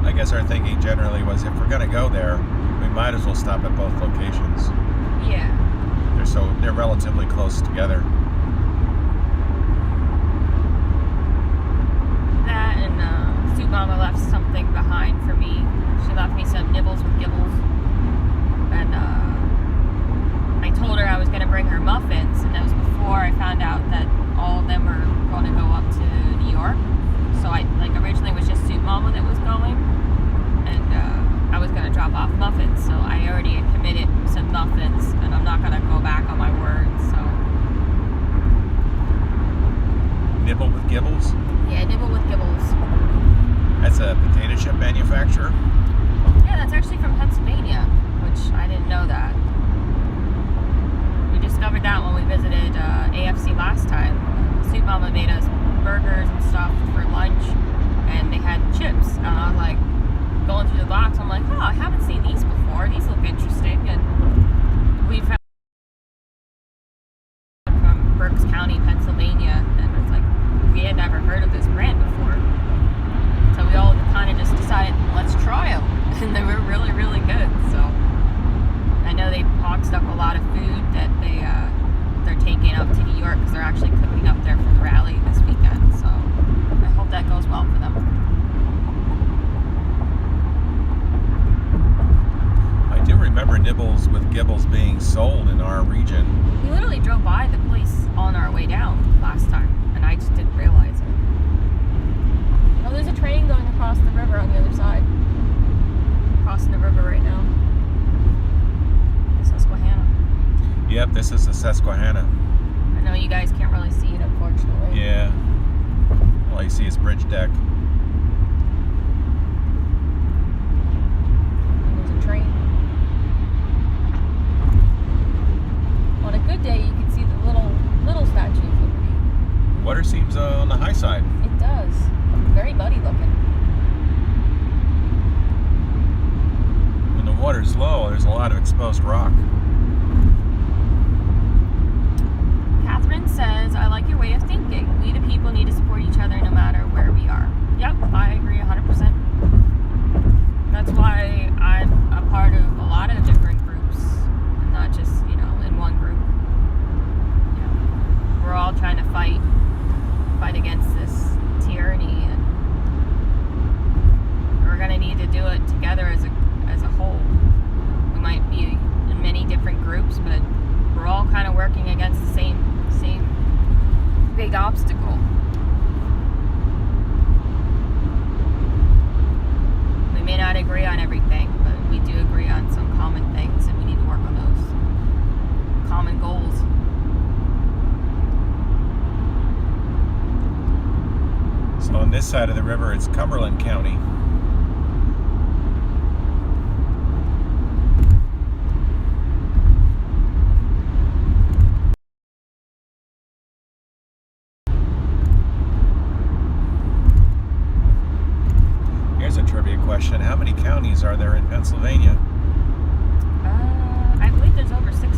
I guess our thinking generally was, if we're going to go there, we might as well stop at both locations. Yeah. They're relatively close together. That and Soup Mama left something behind for me. She left me some nibbles with gibbles. And I told her I was going to bring her muffins, and that was before I found out that all of them were going to go up to New York. So I originally was just Soup Mama that was going, and I was going to drop off muffins. So I already had committed some muffins, and I'm not going to go back on my word. So Nibble with Gibbles? yeah, nibble with gibbles. That's a potato chip manufacturer? Yeah, that's actually from Pennsylvania, which I didn't know that. We discovered that when we visited AFC last time. Soup Mama made us burgers and stuff for lunch, and they had chips. And I was like, going through the box, I'm like, oh, I haven't seen these before. These look interesting. And we found from Berks County, Pennsylvania, and it's like, we had never heard of this brand before. So we all kind of just decided, let's try them. And they were really, really good. So I know they boxed up a lot of food that they're taking up to New York, because they're actually cooking up there for the rally this weekend. So I hope that goes well for them. I do remember Nibbles with Gibbles being sold in our region. We literally drove by the place on our way down last time, and I just didn't realize it. Oh, there's a train going across the river on the other side. Crossing the river right now. The Susquehanna. Yep, this is the Susquehanna. I know you guys can't really see it, unfortunately. Yeah. All you see is bridge deck. And there's a train. On a good day, you can see the little Statue of Liberty. Water seems on the high side. It does. Very muddy looking. When the water's low, there's a lot of exposed rock. Catherine says, I like your way of thinking. We the people need to support each other no matter where we are. Yep, I agree 100%. That's why I'm a part of a lot of different groups, and not just, in one group. We're all trying to fight against this tyranny, and we're going to need to do it together as a So on this side of the river, it's Cumberland County. Here's a trivia question. How many counties are there in Pennsylvania? I believe there's over 60. Ooh,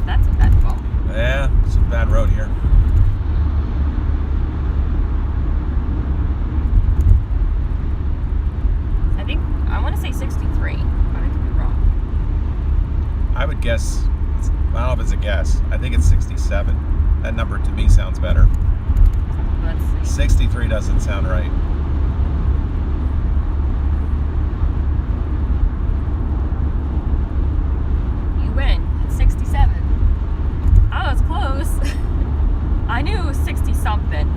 that's a bad bump. Yeah, it's a bad road here. I want to say 63, but I could be wrong. I would guess, I don't know if it's a guess. I think it's 67. That number to me sounds better. Let's see. 63 doesn't sound right. You win. It's 67. Oh, it's close. I knew it was 60 something.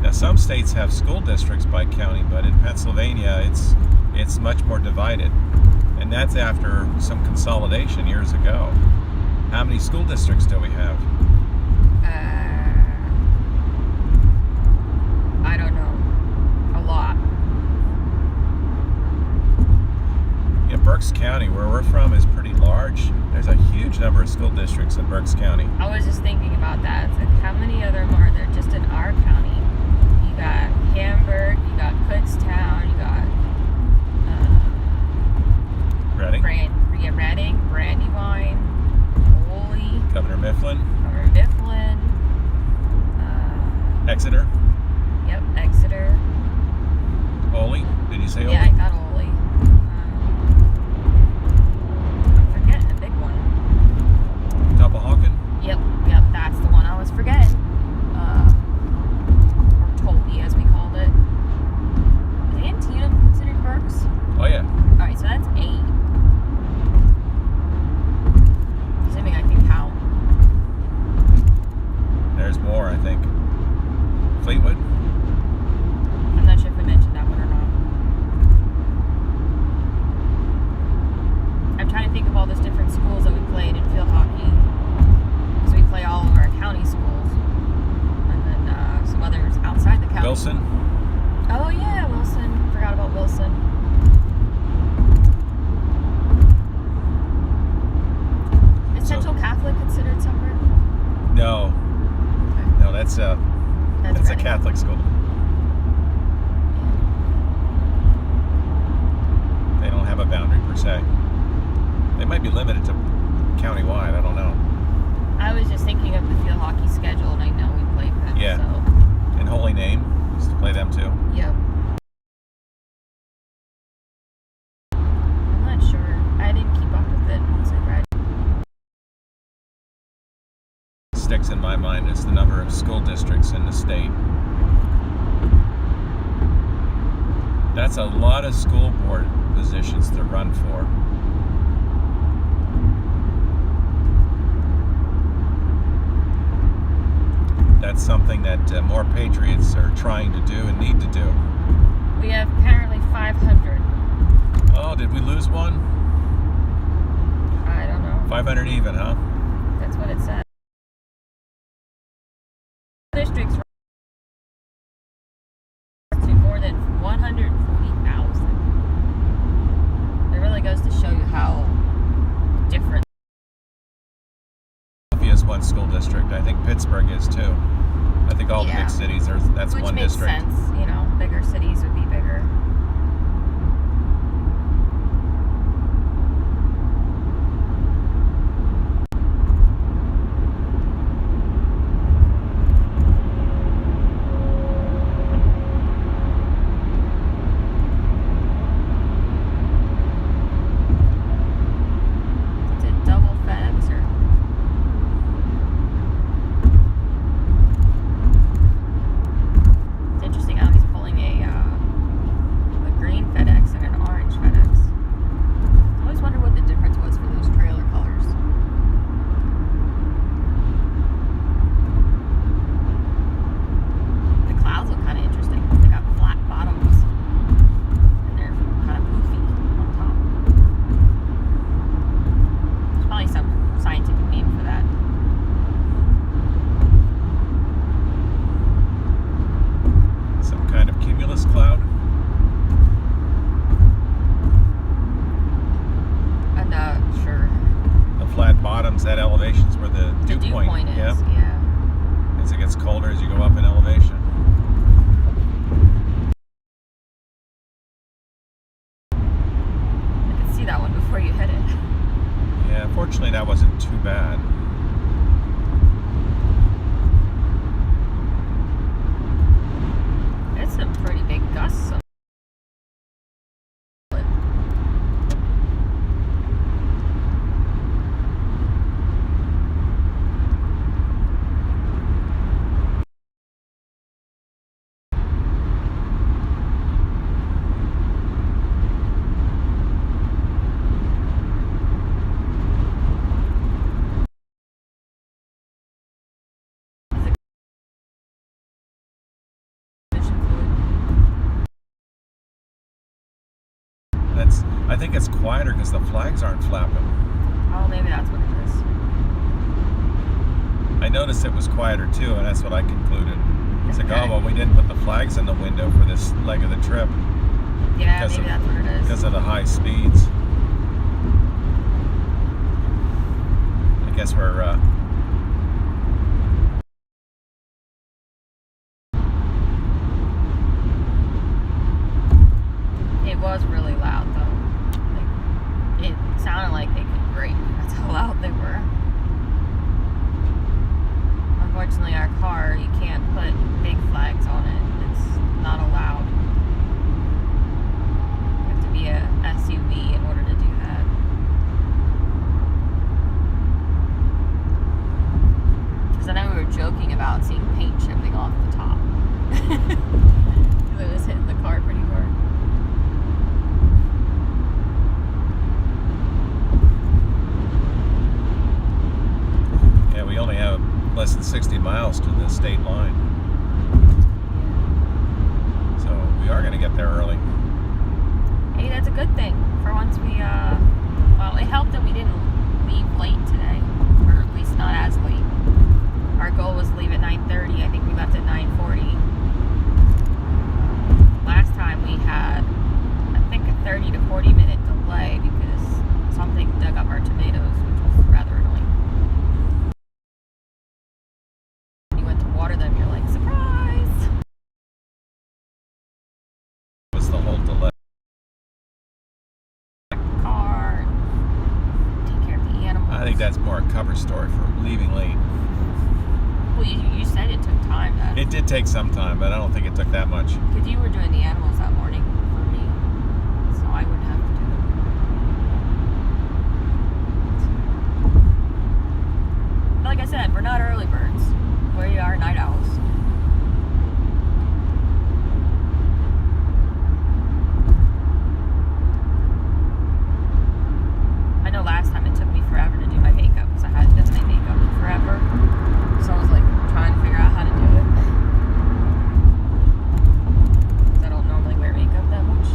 Now, some states have school districts by county, but in Pennsylvania, it's much more divided. And that's after some consolidation years ago. How many school districts do we have? I don't know. A lot. Yeah, Berks County, where we're from, is pretty large. There's a huge number of school districts in Berks County. I was just thinking about that. It's like, how many of them are there just in our county? You got Hamburg, you got Kutztown, you got Reading, Reading, Brandywine, Foley, Governor Mifflin, Exeter, yep, Exeter. Ole. Did you say Ole? Yeah, I got Ole. I'm forgetting the big one. Toppahawken? Yep, that's the one I was forgetting. Or Tolby, as we called it. Is Antietam considered Berks? Oh, yeah. Alright, so that's 8. Assuming I can count. There's more, I think. Fleetwood? I'm not sure if we mentioned that one or not. I'm trying to think of all those different schools that we played in field hockey. Because we play all of our county schools. And then some others outside the county. Wilson? Oh yeah, Wilson. Forgot about Wilson. Is Central Catholic considered separate? No. Okay. No, that's a Reading. Catholic school. They don't have a boundary per se. They might be limited to countywide. I don't know. I was just thinking of the field hockey schedule, and I know we played them. Yeah. So. And Holy Name used to play them too. Yep. I'm not sure. I didn't keep up with it once I read. Sticks in my mind is the number of school districts in the state. That's a lot of school board positions to run for. That's something that more patriots are trying to do and need to do. We have apparently 500. Oh, did we lose one? I don't know. 500 even, huh? That's what it said. Districts to more than 140,000. It really goes to show you how different. Philadelphia is one school district. I think Pittsburgh is too. I think all the big cities that's Which one makes district. sense. You know, bigger cities would be bigger. Is it double FedEx or? It's interesting how he's pulling a Yep. Yeah. As it gets colder as you go up in elevation. I could see that one before you hit it. Yeah, fortunately that wasn't too bad. It's some pretty big gusts. I think it's quieter because the flags aren't flapping. Oh, maybe that's what it is. I noticed it was quieter too, and that's what I concluded. It's like, Okay. oh, well, we didn't put the flags in the window for this leg of the trip Yeah, Because maybe of- that's what it is. because of the high speeds. I guess we're It was really loud though. Like, it sounded like they could break. That's how loud they were. Unfortunately, our car, you can't put big flags on it. It's not allowed. You have to be a SUV in order to do that. Because I know we were joking about seeing paint chipping off the top. Because it was hitting the car pretty hard. yeah, we only have less than 60 miles to the state line, so we are going to get there early. Hey, that's a good thing. For once we, well, it helped that we didn't leave late today, or at least not as late. Our goal was to leave at 9:30. I think we left at 9:40. Last time we had, I think, a 30 to 40 minute delay because something dug up our tomatoes, which was rather annoying. When you went to water them, you're like, surprise! Was the whole delay. Car, take care of the animals. I think that's more a cover story for leaving late. Well, you said it took time. It did take some time, but I don't think it took that much. Because you were doing the animals that morning for me, so I wouldn't have to do it. But like I said, we're not early birds. We are night owls. I know last time it took me forever to do my makeup because I hadn't done my makeup in forever. So I was like trying to figure out how to do it. Because I don't normally wear makeup that much.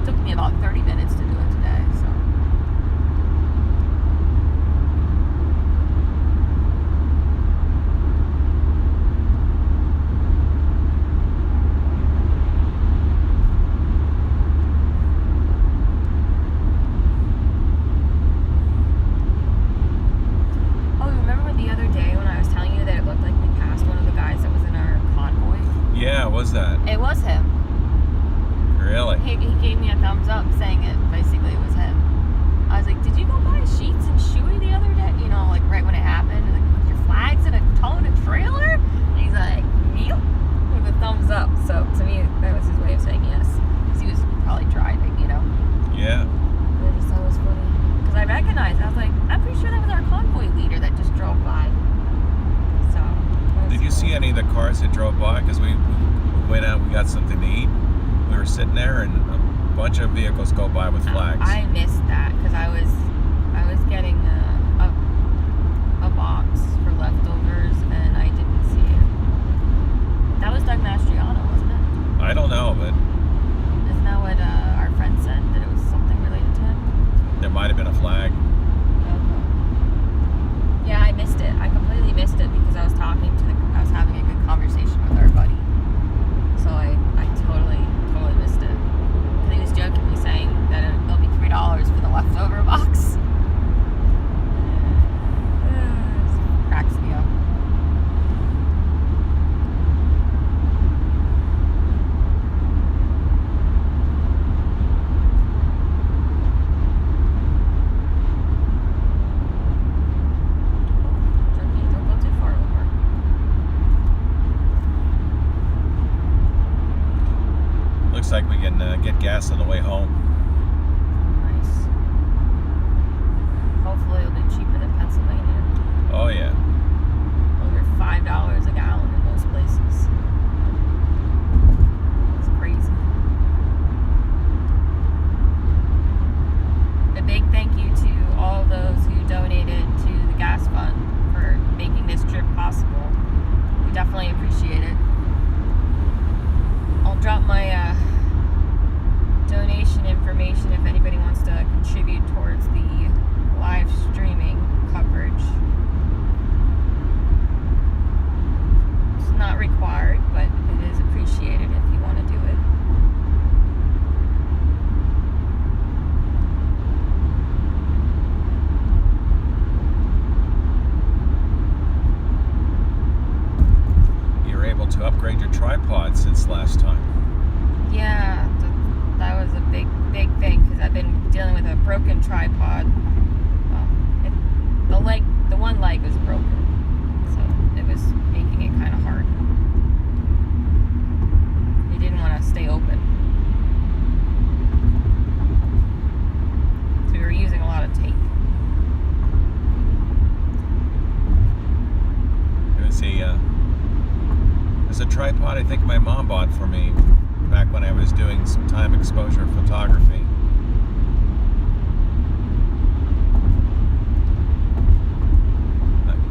It took me about 30 minutes to do it today, so. Oh, remember when the other day when I was telling you that it looked like we passed one of the guys that was in our convoy? Yeah, was that? It was him. Really? He gave me a thumbs up saying it basically it was him. I was like, did you go buy sheets and shoey the other day? You know, like right when it happened, like with your flags and towing a trailer? And he's like, yep, with a thumbs up. So to me, that was his way of saying yes. Because he was probably driving, you know. Yeah. But I just thought it was funny. Because I recognized, I was like, I'm pretty sure that was our convoy leader that just drove by. So. Did you see any of the cars that drove by? Because we went out, we got something to eat. We were sitting there, and a bunch of vehicles go by with flags. I missed that because I was getting a box for leftovers and I didn't see it. That was Doug Mastriano, wasn't it? I don't know, but Isn't that what our friend said? That it was something related to him? there might have been a flag. Okay. Yeah, I missed it. I completely missed it because I was having a good conversation with our buddy. So I looks like we can get gas on the way home. Nice. Hopefully it'll be cheaper than Pennsylvania. Oh yeah. Over $5 a gallon in most places. It's crazy. A big thank you to all those who donated to the gas fund for making this trip possible. We definitely appreciate it. I'll drop my donation information if anybody wants to contribute towards the live streaming coverage. It's not required, but it is appreciated if you want to do it. You're able to upgrade your tripod since last time. Yeah, that was a big thing because I've been dealing with a broken tripod. The one leg was broken, so it was making it kind of hard. It didn't want to stay open, so we were using a lot of tape. There's a tripod I think my mom bought for me back when I was doing some time exposure photography.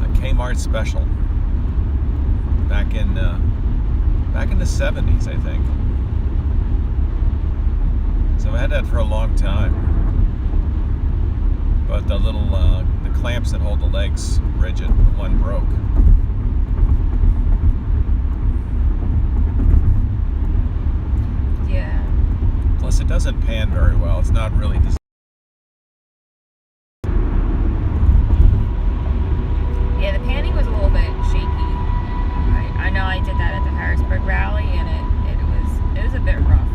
A Kmart special back in the 70s, I think. So I had that for a long time. But the little the clamps that hold the legs rigid, one broke. Yeah. Plus, it doesn't pan very well. It's not really designed. Yeah, the panning was a little bit shaky. I know I did that at the Harrisburg rally, and it was a bit rough.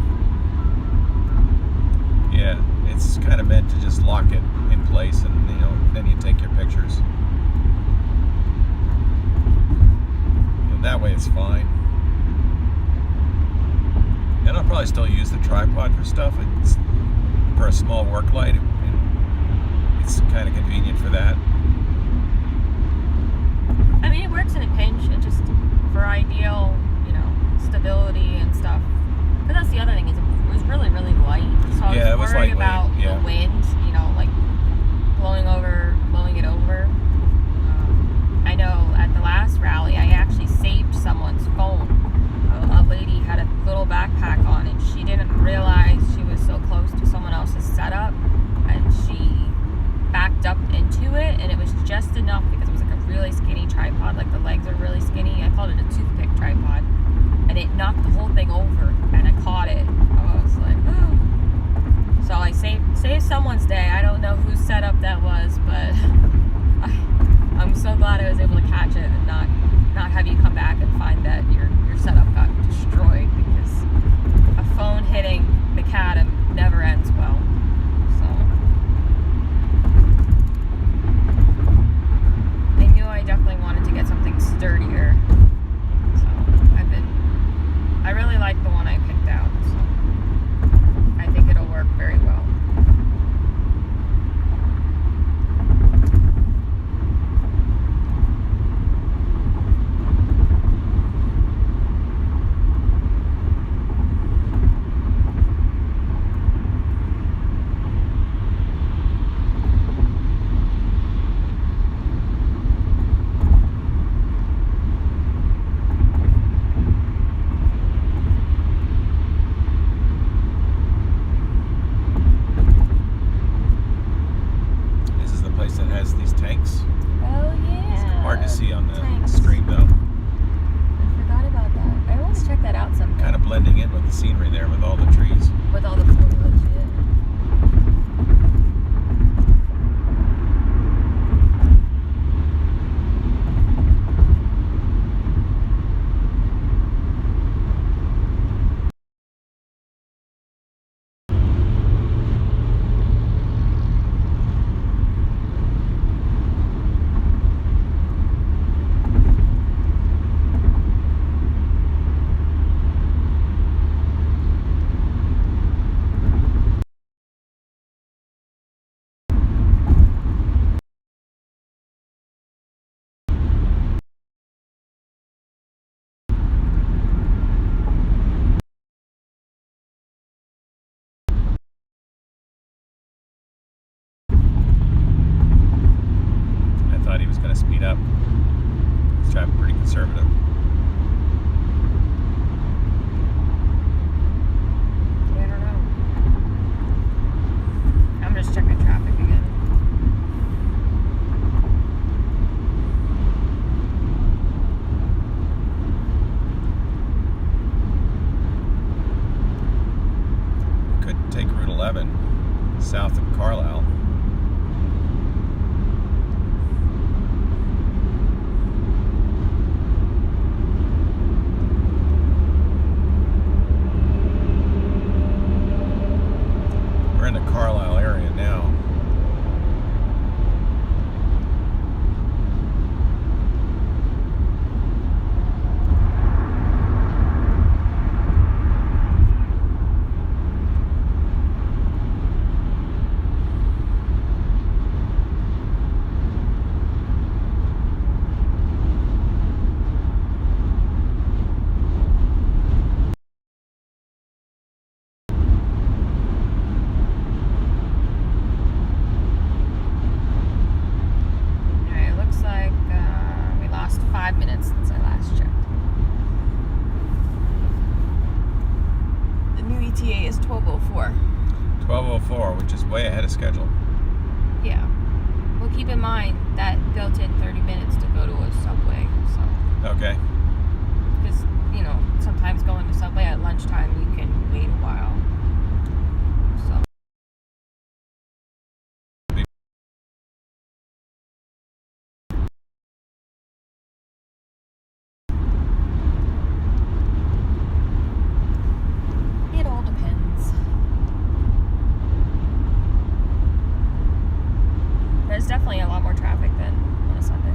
Yeah, it's kind of meant to just lock it in place, and then you take your pictures. And that way, it's fine. And I'll probably still use the tripod for stuff. It's, for a small work light, it's kind of convenient for that. I mean, it works in a pinch, and just for ideal, stability and stuff. But that's the other thing, is it was really, really light. So I was worried about the wind, like blowing it over. I know at the last rally, I actually saved someone's phone. A lady had a little backpack on, and she didn't realize she was so close to someone else's setup, and she backed up into it, and it was just enough because it was like a really skinny tripod, like the legs are really skinny. I called it a toothpick tripod, and it knocked the whole thing over, and I caught it. I was like, oh. So I saved someone's day. I don't know whose setup that was, but I'm so glad I was able to catch it and not have you come back and find that your setup got destroyed, because a phone hitting the macadam never ends well. So I knew I definitely wanted to get something sturdier. So I really like the one I picked out. So I think it'll work very well. Scenery there with all the trees. With all the foliage, yeah. 11 south of Carlisle. We're in the Carlisle area now. Since I last checked. The new ETA is 12:04. 12:04, which is way ahead of schedule. Yeah. Well, keep in mind that built in 30 minutes to go to a Subway, so. Okay. Because, you know, sometimes going to Subway at lunchtime, you can wait a while. So. It all depends. There's definitely a lot more traffic than on a Sunday.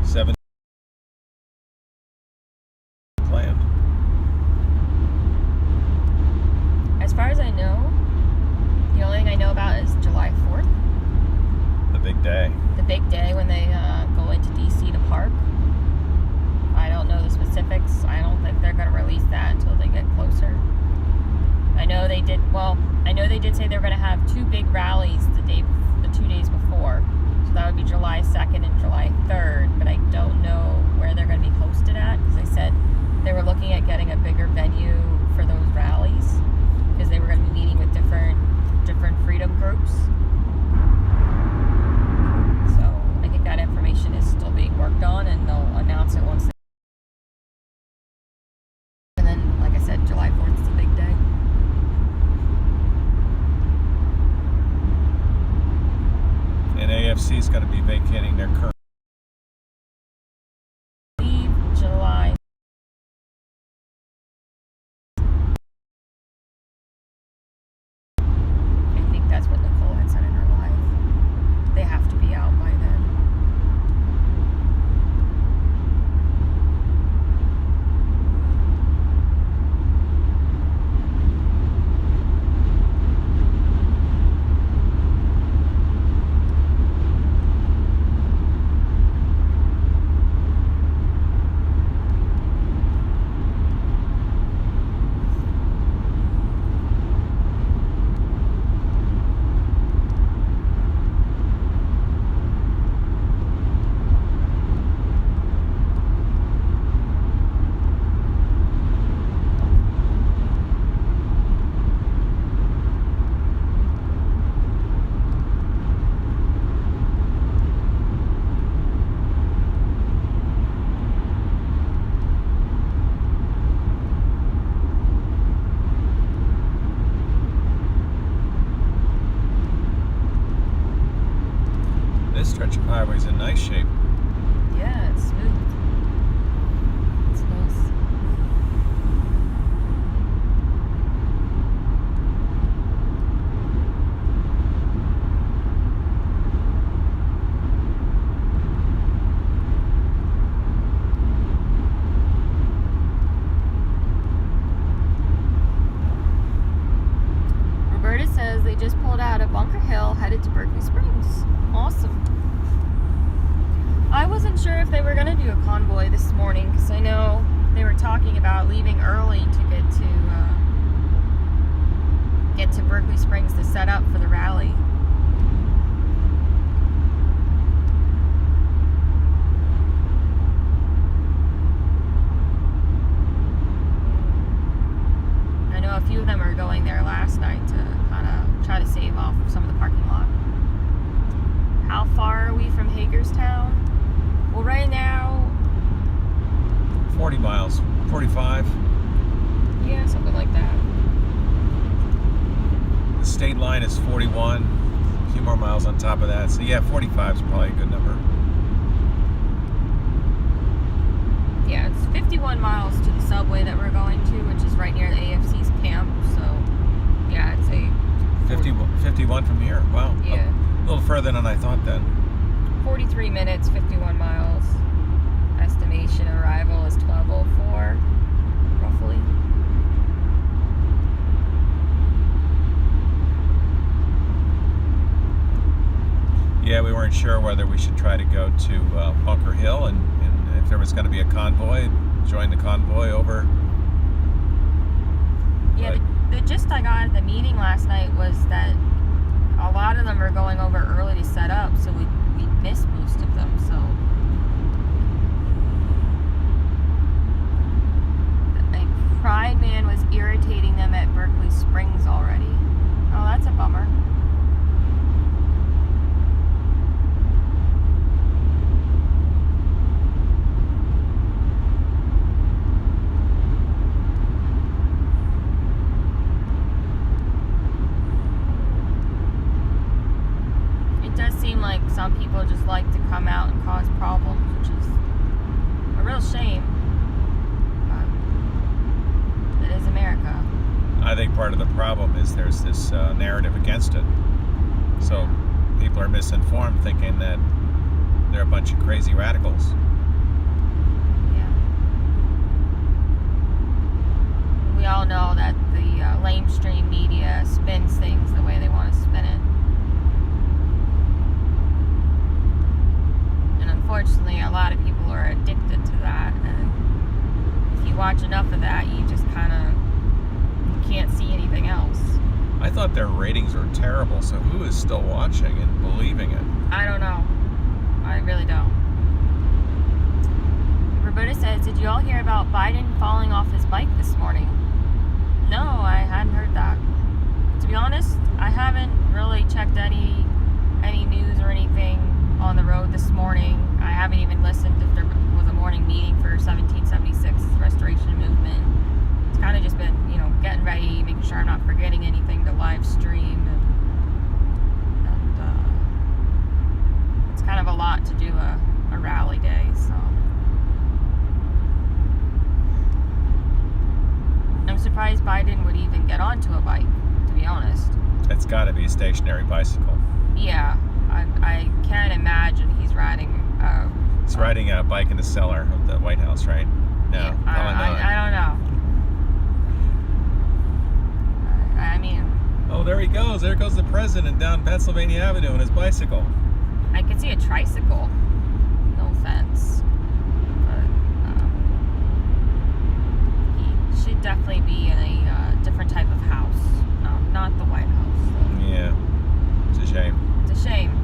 Seven planned. As far as I know, the only thing I know about is July 4th. The big day. The big day when they go into DC to park. I don't know the specifics. I don't think they're going to release that until they get closer. I know they did say they were going to have two big rallies the 2 days before. So that would be July 2nd and July 3rd, but I don't know where they're going to be hosted at, because they said they were looking at getting a bigger venue for those rallies, because they were going to be meeting with different freedom groups. So I think that information is still being worked on, and they'll announce it once. And then, like I said, July 4th is the big day. And AFC is going to be vacating their current. July. I think that's what Nicole had said in her live. They have to be out by then. This stretch of highway is in nice shape. Yeah, it's smooth. It's nice. headed to Berkeley Springs. Awesome. I wasn't sure if they were going to do a convoy this morning because I know they were talking about leaving early to get to Berkeley Springs to set up for the rally. I know a few of them are going there last night to kind of try to save off some of the parking lot. How far are we from Hagerstown? Well, right now, 40 miles, 45. yeah, something like that. The state line is 41. A few more miles on top of that. So yeah, 45 is probably a good number. Yeah, it's 51 miles to the subway that we're going to, which is right near the AFC's camp. So, yeah, it's a 51 from here. Wow. Yeah. A little further than I thought then. 43 minutes, 51 miles. Estimation arrival is 12:04, roughly. Yeah, we weren't sure whether we should try to go to Bunker Hill and if there was going to be a convoy, join the convoy over. Yeah, the gist I got at the meeting last night was that a lot of them are going over early to set up, so we missed most of them. So a Pride Man was irritating them at Berkeley Springs already. Oh, that's a bummer. Like some people just like to come out and cause problems, which is a real shame. But it is America. I think part of the problem is there's this narrative against it. So people are misinformed, thinking that they're a bunch of crazy radicals. Yeah. We all know that the lamestream media spins things the way they want to spin it. Unfortunately, a lot of people are addicted to that, and if you watch enough of that, you just kind of can't see anything else. I thought their ratings were terrible, so who is still watching and believing it? I don't know. I really don't. Roberta says, did you all hear about Biden falling off his bike this morning? No, I hadn't heard that. To be honest, I haven't really checked any news or anything on the road this morning. I haven't even listened if there was a morning meeting for 1776 Restoration Movement. It's kind of just been, getting ready, making sure I'm not forgetting anything to live stream. And it's kind of a lot to do a rally day, so. I'm surprised Biden would even get onto a bike, to be honest. It's got to be a stationary bicycle. Yeah. I can't imagine he's riding. He's riding a bike in the cellar of the White House, right? No, Yeah, I don't know. I mean. Oh, there he goes. There goes the president down Pennsylvania Avenue on his bicycle. I could see a tricycle. No offense, but he should definitely be in a different type of house. No, not the White House. So. Yeah, it's a shame. It's a shame.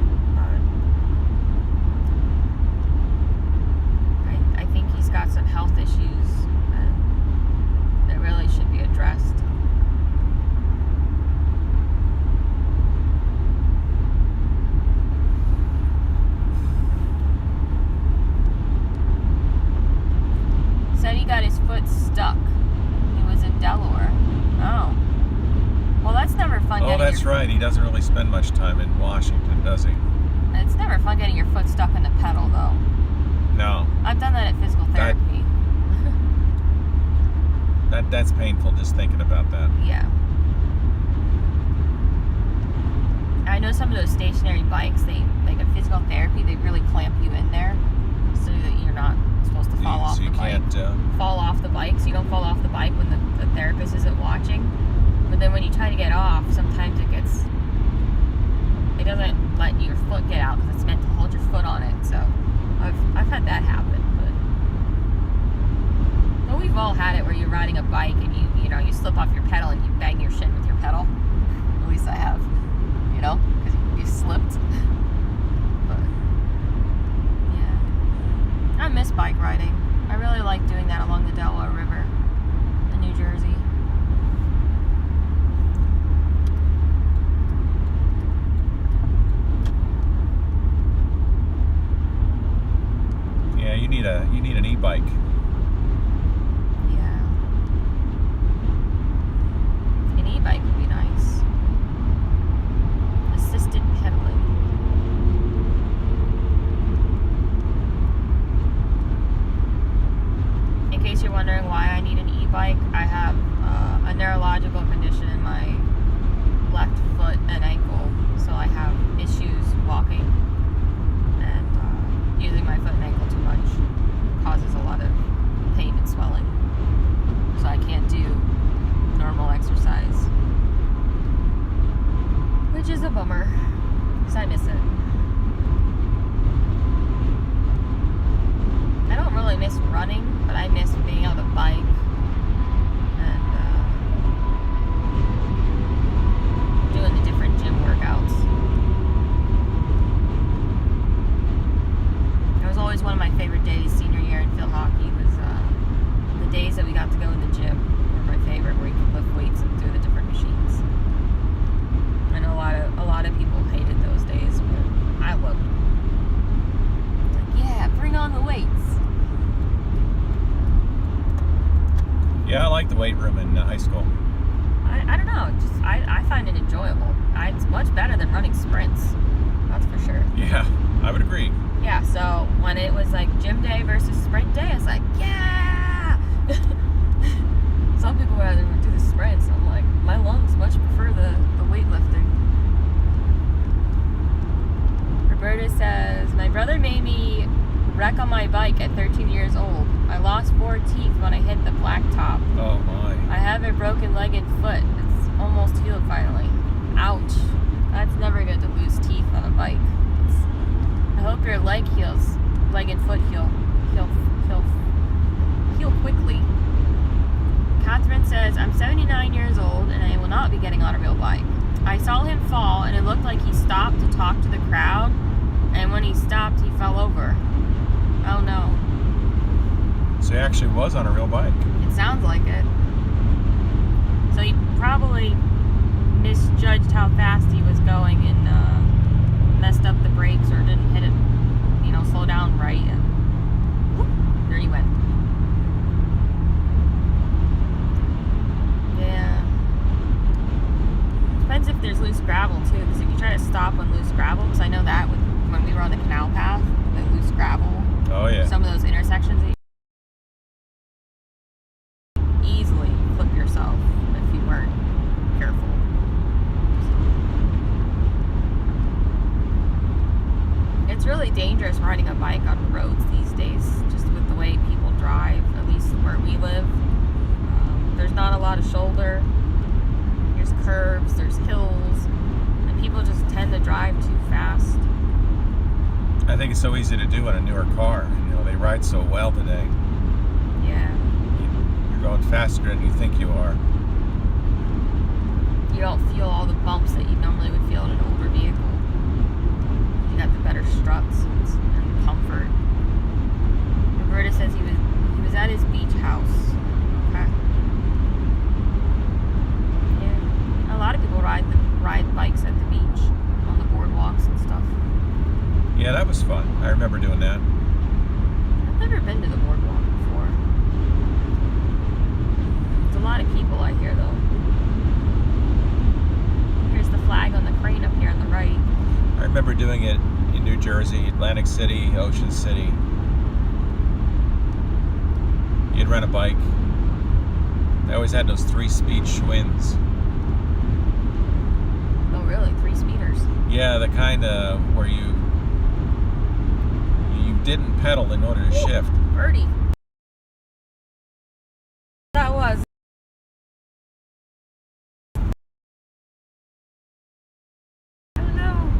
I think he's got some health issues that really should be addressed. Said he got his foot stuck. He was in Delaware. Oh. Well, that's never fun. Oh, that's right. He doesn't really spend much time in Washington, does he? It's never fun getting your foot stuck in the pedal, though. No. I've done that at physical therapy. That's painful just thinking about that. Yeah. I know some of those stationary bikes, like at physical therapy, they really clamp you in there so that you're not supposed to fall off the bike. Fall off the bike, so you don't fall off the bike when the therapist isn't watching. But then when you try to get off, sometimes it doesn't foot get out because it's meant to hold your foot on it. So I've had that happen. But we've all had it where you're riding a bike and you slip off your pedal and you bang your shin with your pedal. At least I have, because you slipped. But yeah, I miss bike riding. I really like doing that along the Delaware River in New Jersey. Yeah, you need an e-bike. Yeah, an e-bike would be nice. Assisted pedaling. In case you're wondering why I need an e-bike, I have a neurological condition in my left foot and ankle, so I have issues walking, and using my foot and ankle too much causes a lot of pain and swelling, so I can't do normal exercise, which is a bummer, because I miss it. I don't really miss running, but I miss being able to bike and doing the different gym workouts. It was always one of my favorite days senior year in field hockey was the days that we got to go in the gym were my favorite, where you could lift weights and do the different machines. I know a lot of people hated those days, but I loved them. It's like, yeah, bring on the weights. Yeah, I like the weight room in high school. I don't know, I find it enjoyable. It's much better than running sprints, that's for sure. Yeah, I would agree. Yeah, so when it was like gym day versus sprint day, I was like, yeah! Some people rather do the sprints. I'm like, my lungs much prefer the weightlifting. Roberta says, my brother made me wreck on my bike at 13 years old. I lost 4 teeth when I hit the blacktop. Oh my. I have a broken leg and foot. It's almost healed finally. Ouch. That's never good to lose teeth on a bike. I hope your leg and foot heal quickly. Catherine says, I'm 79 years old and I will not be getting on a real bike. I saw him fall and it looked like he stopped to talk to the crowd, and when he stopped he fell over. Oh no. So he actually was on a real bike. It sounds like it. So he probably misjudged how fast he was going and messed up the brakes, or didn't hit it, slow down right, and whoop, there he went. Yeah. Depends if there's loose gravel too, because if you try to stop on loose gravel, because I know that when we were on the canal path, the loose gravel. Oh yeah. Some of those intersections, easily flip yourself if you weren't careful. It's really dangerous riding a bike on roads these days, just with the way people drive, at least where we live. There's not a lot of shoulder, there's curves, there's hills, and people just tend to drive too fast. I think it's so easy to do in a newer car. They ride so well today. Yeah. You're going faster than you think you are. You don't feel all the bumps that you normally would feel in an older vehicle. You got the better struts and comfort. Roberta says he was at his beach house. Okay. Yeah. A lot of people ride bikes at the beach on the boardwalks and stuff. Yeah, that was fun. I remember doing that. I've never been to the boardwalk before. It's a lot of people I hear though. Here's the flag on the crane up here on the right. I remember doing it in New Jersey, Atlantic City, Ocean City. You'd rent a bike. They always had those 3-speed Schwinn's. Oh really? 3 speeders? Yeah, the kind of where you didn't pedal in order to shift. Birdie. That was. I don't know.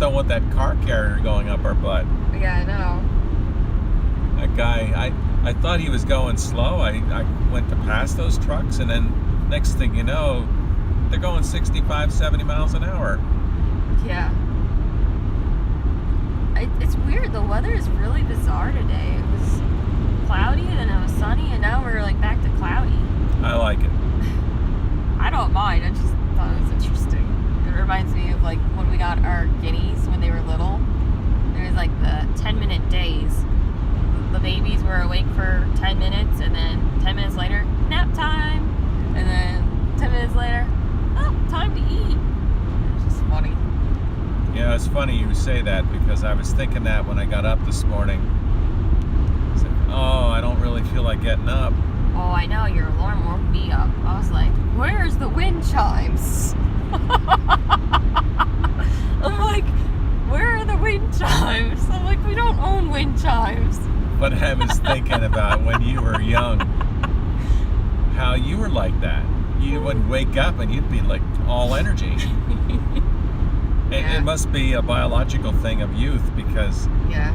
don't want that car carrier going up our butt. Yeah, I know. That guy, I thought he was going slow. I went to pass those trucks, and then next thing you know, they're going 65, 70 miles an hour. Yeah. It's weird. The weather is really bizarre today. It was cloudy, and then it was sunny, and now we're like back to cloudy. I like it. I don't mind. I just thought it was interesting. It reminds me of like when we got our guineas when they were little. There was like the 10-minute days. The babies were awake for 10 minutes, and then 10 minutes later, nap time. And then 10 minutes later, oh, time to eat. It's just funny. Yeah, it's funny you say that because I was thinking that when I got up this morning. It's like, oh, I don't really feel like getting up. Oh, I know, your alarm woke me up. I was like, where's the wind chimes? I'm like, where are the wind chimes? I'm like, we don't own wind chimes. But I was thinking about when you were young, how you were like that. You would wake up and you'd be like all energy. Yeah. It must be a biological thing of youth because Yeah.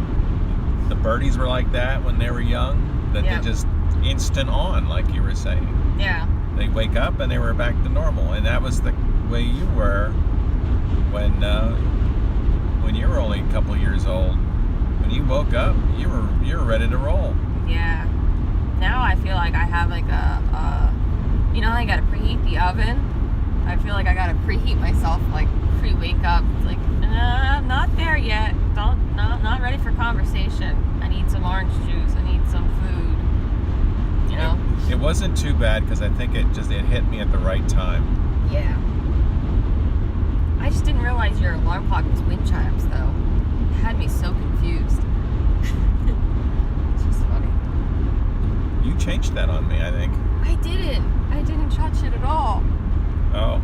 the birdies were like that when they were young, that Yep. they just instant on, like you were saying. Yeah. They wake up and they were back to normal, and that was the way you were when you were only a couple years old. When you woke up, you were ready to roll. Yeah. Now I feel like I have like you know, I gotta preheat the oven. I feel like I gotta preheat myself, like pre-wake up. It's like, I'm not there yet. Not ready for conversation. I need some orange juice. I need some food. You know? It wasn't too bad because I think it hit me at the right time. Yeah. I just didn't realize your alarm clock was wind chimes, though. It had me so confused. It's just funny. You changed that on me, I think. I didn't touch it at all. Oh.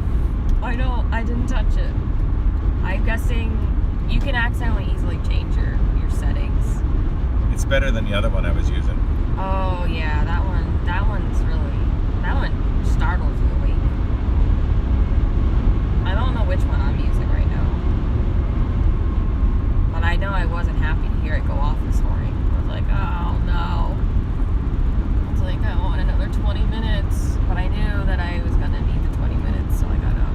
I know, I didn't touch it. I'm guessing you can accidentally easily change your settings. It's better than the other one I was using. Oh yeah, that one startles you awake. I don't know which one I'm using right now. But I know I wasn't happy to hear it go off this morning. I was like, oh no. It's like, I want another 20 minutes. But I knew that I was gonna need the 20 minutes, so I got up.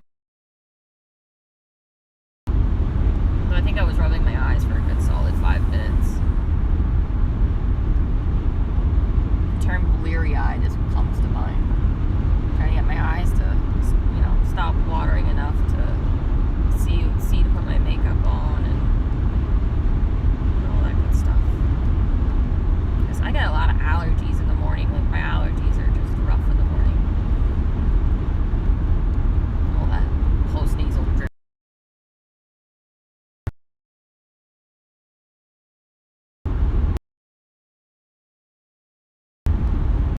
But I think I was rubbing my eyes for a good solid 5 minutes. The term bleary-eyed is what comes to mind. Trying to get my eyes to, stop watering enough to see to put my makeup on and all that good stuff. Because I get a lot of